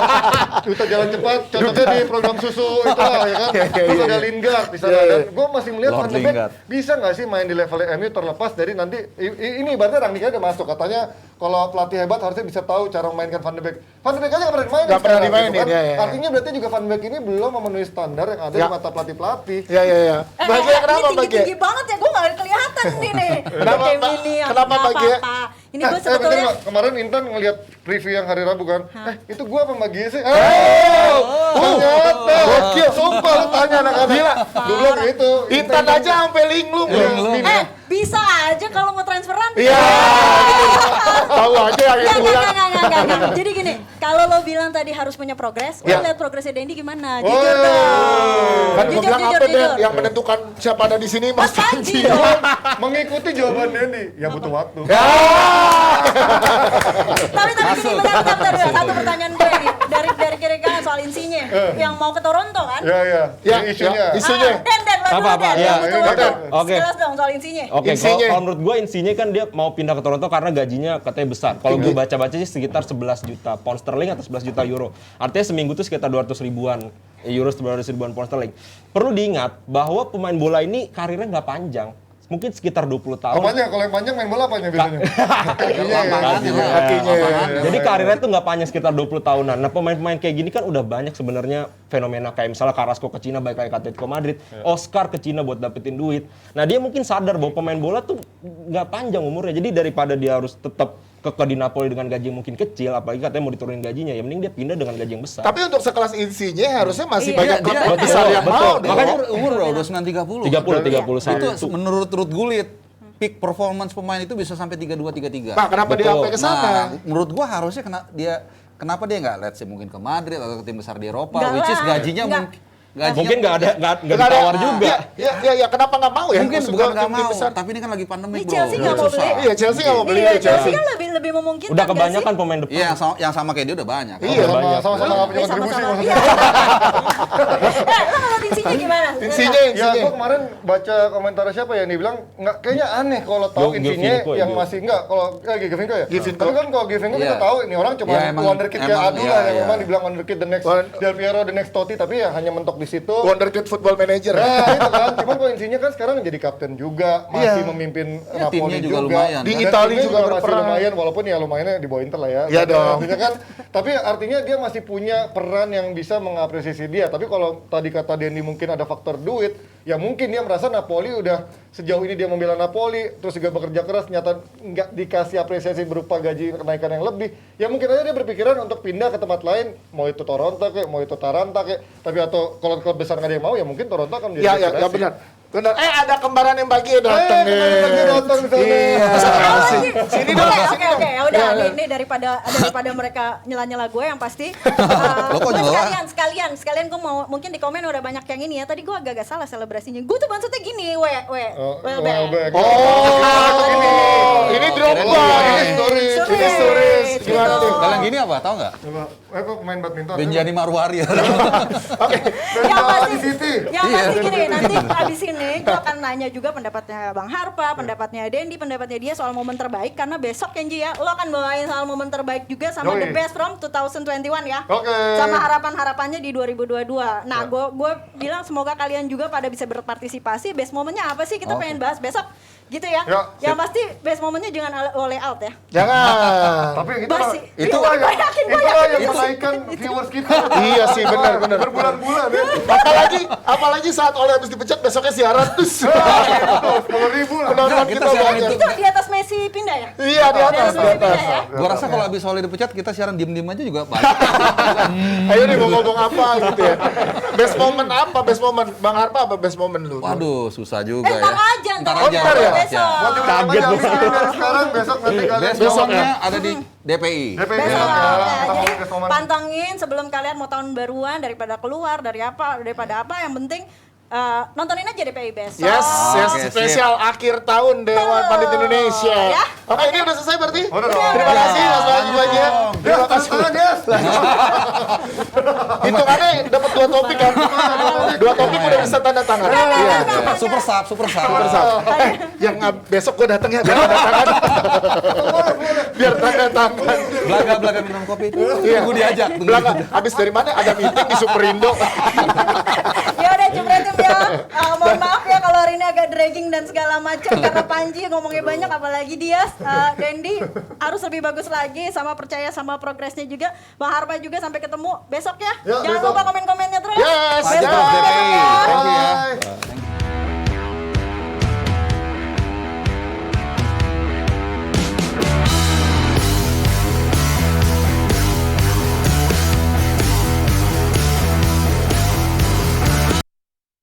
Duta jalan cepat contohnya di program susu itu lah ya kan terus ada Lingard di sana dan gue masih melihat Lord Van de Beek Lingard. bisa nggak sih main di level MU terlepas dari nanti ini berarti Rangnick udah masuk katanya kalau pelatih hebat harusnya bisa tahu cara memainkan Van de Beek aja nggak pernah dimainin Nggak pernah sekarang, dimainin, gitu kan. ya. Artinya berarti juga Van de Beek ini belum memenuhi standar yang ada di mata pelatih-pelatih. Ya. Bagia kenapa ini Bagia? tinggi-tinggi banget ya, gue gak kelihatan nih. Kenapa, Kayak Pak? gini, Kenapa, nggak Bagia? apa-apa. Ini gue Bentar, sebetulnya Mbak. Kemarin Intan ngeliat preview yang hari Rabu kan. Itu gua apa Mbak Gia sih? Ternyata. Gokil. Sumpah lu tanya anak-anak. Gila. Gue bilang gitu. Intan aja sampai linglung. bisa aja kalau mau transferan. Iya. Tahu aja yang itu bilang. Enggak. Jadi gini, kalau lo bilang tadi harus punya progres, lo lihat progresnya Dendi gimana? Jujur Kan dong. gue bilang apa deh yang menentukan siapa ada di sini Mas Panji. Mengikuti jawaban Dendi, ya butuh waktu. Tapi gini, bentar. Satu pertanyaan gue nih, dari kiri kanan soal Insigne, yang mau ke Toronto kan? Ya. Isunya. Isunya. Dan Apa? Ya. Oke. Jelas dong soal Insigne. Oke, Insigne. kalau menurut gue Insigne kan dia mau pindah ke Toronto karena gajinya katanya besar. Kalau gue baca-baca sih sekitar 11 juta pound sterling atau 11 juta euro. Artinya seminggu tuh sekitar 200 ribuan euro, 200 ribuan pound sterling. Perlu diingat bahwa pemain bola ini karirnya nggak panjang. Mungkin sekitar 20 tahun. Apanya? Kalau yang panjang main bola apanya biasanya? Kakinya. Jadi karirnya tuh nggak panjang sekitar 20 tahunan. Nah pemain-pemain kayak gini kan udah banyak sebenarnya fenomena kayak misalnya Carrasco ke Cina baik kayak Atletico Madrid, Oscar ke Cina buat dapetin duit. Nah dia mungkin sadar bahwa pemain bola tuh nggak panjang umurnya. Jadi daripada dia harus tetap di Napoli dengan gaji yang mungkin kecil, apalagi katanya mau diturunin gajinya, ya mending dia pindah dengan gaji yang besar. Tapi untuk sekelas Insigne harusnya masih banyak Iya, klub dia- besar yang betul. mau deh. Makanya umur udah 29-30. 31. Itu menurut Ruth Gullit, peak performance pemain itu bisa sampai 32-33. Pak, kenapa dia sampai ke sana? Nah, menurut gua harusnya kenapa dia nggak let's say mungkin ke Madrid atau ke tim besar di Eropa, Nggak which is lah. gajinya Mungkin nggak ditawar juga. Ya, kenapa nggak mau ya? mungkin Maksud bukan gua nggak tim mau, besar. tapi ini kan lagi pandemi Ini bro. Chelsea nggak mau beli. Iya, Chelsea nggak mau beli Iya, ya, Chelsea Chelsea. kan lebih memungkinkan. Udah nggak kebanyakan sih? pemain depan. Iya, yang sama kayak dia udah banyak. Iya. Sama-sama nggak punya kontribusi Sama-sama. maksudnya. Lo ngeliat Insigne gimana? Insigne. Ya, gua kemarin baca komentar siapa ya, nih bilang nggak kayaknya aneh kalau tahu Insigne Giovinco yang ya, masih enggak kalau Giovinco ya. Giovinco. Tapi kan kalau Giovinco kita Iya. tahu ini orang cuma Ya, emang- wonderkid kayak emang, Adu lah iya, yang iya. memang dibilang wonderkid the next Del Piero, the next Totti, tapi ya hanya mentok di situ. Wonderkid Football Manager. Nah, itu kan. Cuman kalau Insigne kan sekarang jadi kapten juga, masih memimpin Ya, Napoli timnya juga juga. lumayan, Di Dan Italia timnya juga masih berperan. lumayan, walaupun ya lumayannya di bawah Inter lah ya. Iya dong. Artinya kan, tapi artinya dia masih punya peran yang bisa mengapresiasi dia. Tapi kalau tadi kata Dendi mungkin ada faktor duit, ya mungkin dia merasa Napoli udah sejauh ini dia membela Napoli, terus juga bekerja keras, ternyata nggak dikasih apresiasi berupa gaji kenaikan yang lebih. Ya mungkin aja dia berpikiran untuk pindah ke tempat lain, mau itu Toronto kayak, mau itu Taranta kayak. Tapi atau kalau klub besar nggak ada yang mau, ya mungkin Toronto akan menjadi Ya destinasi. benar. Benar. Ada kembaran yang bagi datang nih. kembaran lagi datang di sana. Iya. Sini dong, sini dong. Oke, udah. Ini daripada mereka nyela-nyela gue yang pasti. Lo kok Gue nyela? sekalian gue mau mungkin di komen udah banyak yang ini ya. Tadi gue agak salah selebrasinya. Gue tuh maksudnya gini, Welbeck. Ini Drogba. Ini stories. Ini stories. Gimana tuh? Kalian gini apa? Tahu nggak? Coba, kok main badminton? Benjani Marwari. yang pasti City. yang pasti gini, nanti abis ini gue akan nanya juga pendapatnya Bang Harpa, pendapatnya Dendi, pendapatnya dia soal momen terbaik, karena besok Kenji ya, lo akan bawain soal momen terbaik juga sama Yoi. The Best from 2021 ya. Oke. Sama harapan-harapannya di 2022. Nah, gue bilang semoga kalian juga pada bisa berpartisipasi. Best momennya apa sih, kita pengen bahas besok gitu ya. Ya, Yang pasti best momennya jangan oleh out ya. Jangan. Tapi yang Basi. itu Gue yakin. yang menaikkan viewers kita. Iya sih, benar. Berbulan-bulan ya. Apalagi saat Ole habis dipecat besoknya siaran terus. 10.000 lah. Penonton kita siaran banyak. Itu di atas Messi pindah ya? Iya, di atas, Resmi di atas. pindah ya? Gua rasa kalau abis Oli dipecat kita siaran diem-diem aja juga banyak. Ayo nih mau ngomong apa gitu ya. Best moment apa? Best moment Bang Harpa apa best moment lu? Waduh, susah juga ya. Ntar aja, ntar Oh, ntar ya? besok. Buat teman-teman yang abis ini dari sekarang, besok nanti kalian Best Besok momentnya ya? ada di DPI. DPI Besok besok ya. ya. Kita Jadi ngomong best moment. pantengin sebelum kalian mau tahun baruan daripada keluar daripada apa yang penting nontonin aja DPI besok. Yes, yes, Oke, spesial akhir tahun Dewan Pandit Indonesia. Ya. Oke, ini udah selesai berarti? Udah dong. Terima kasih Mas Bayu Baja. Terima kasih. Tangan, yes. Hitungannya dapat 2 topik kan? 2 topik udah bisa tanda tangan. Iya. Super sub, super sub. Yang besok gue datang ya biar tanda tangan. Biar tanda tangan. Belaga-belaga minum kopi. Iya. Tunggu diajak. Belakang, habis dari mana? Ada meeting di Superindo. Ya udah Cumretim ya. Mohon maaf ya kalau hari ini agak dragging dan segala macam karena Panji ngomongnya banyak apalagi dia Dendi harus lebih bagus lagi sama percaya sama progresnya juga. Bang Harpa juga sampai ketemu besok ya. Ya, Jangan besok. lupa komen-komennya terus. Yes, Besok yes.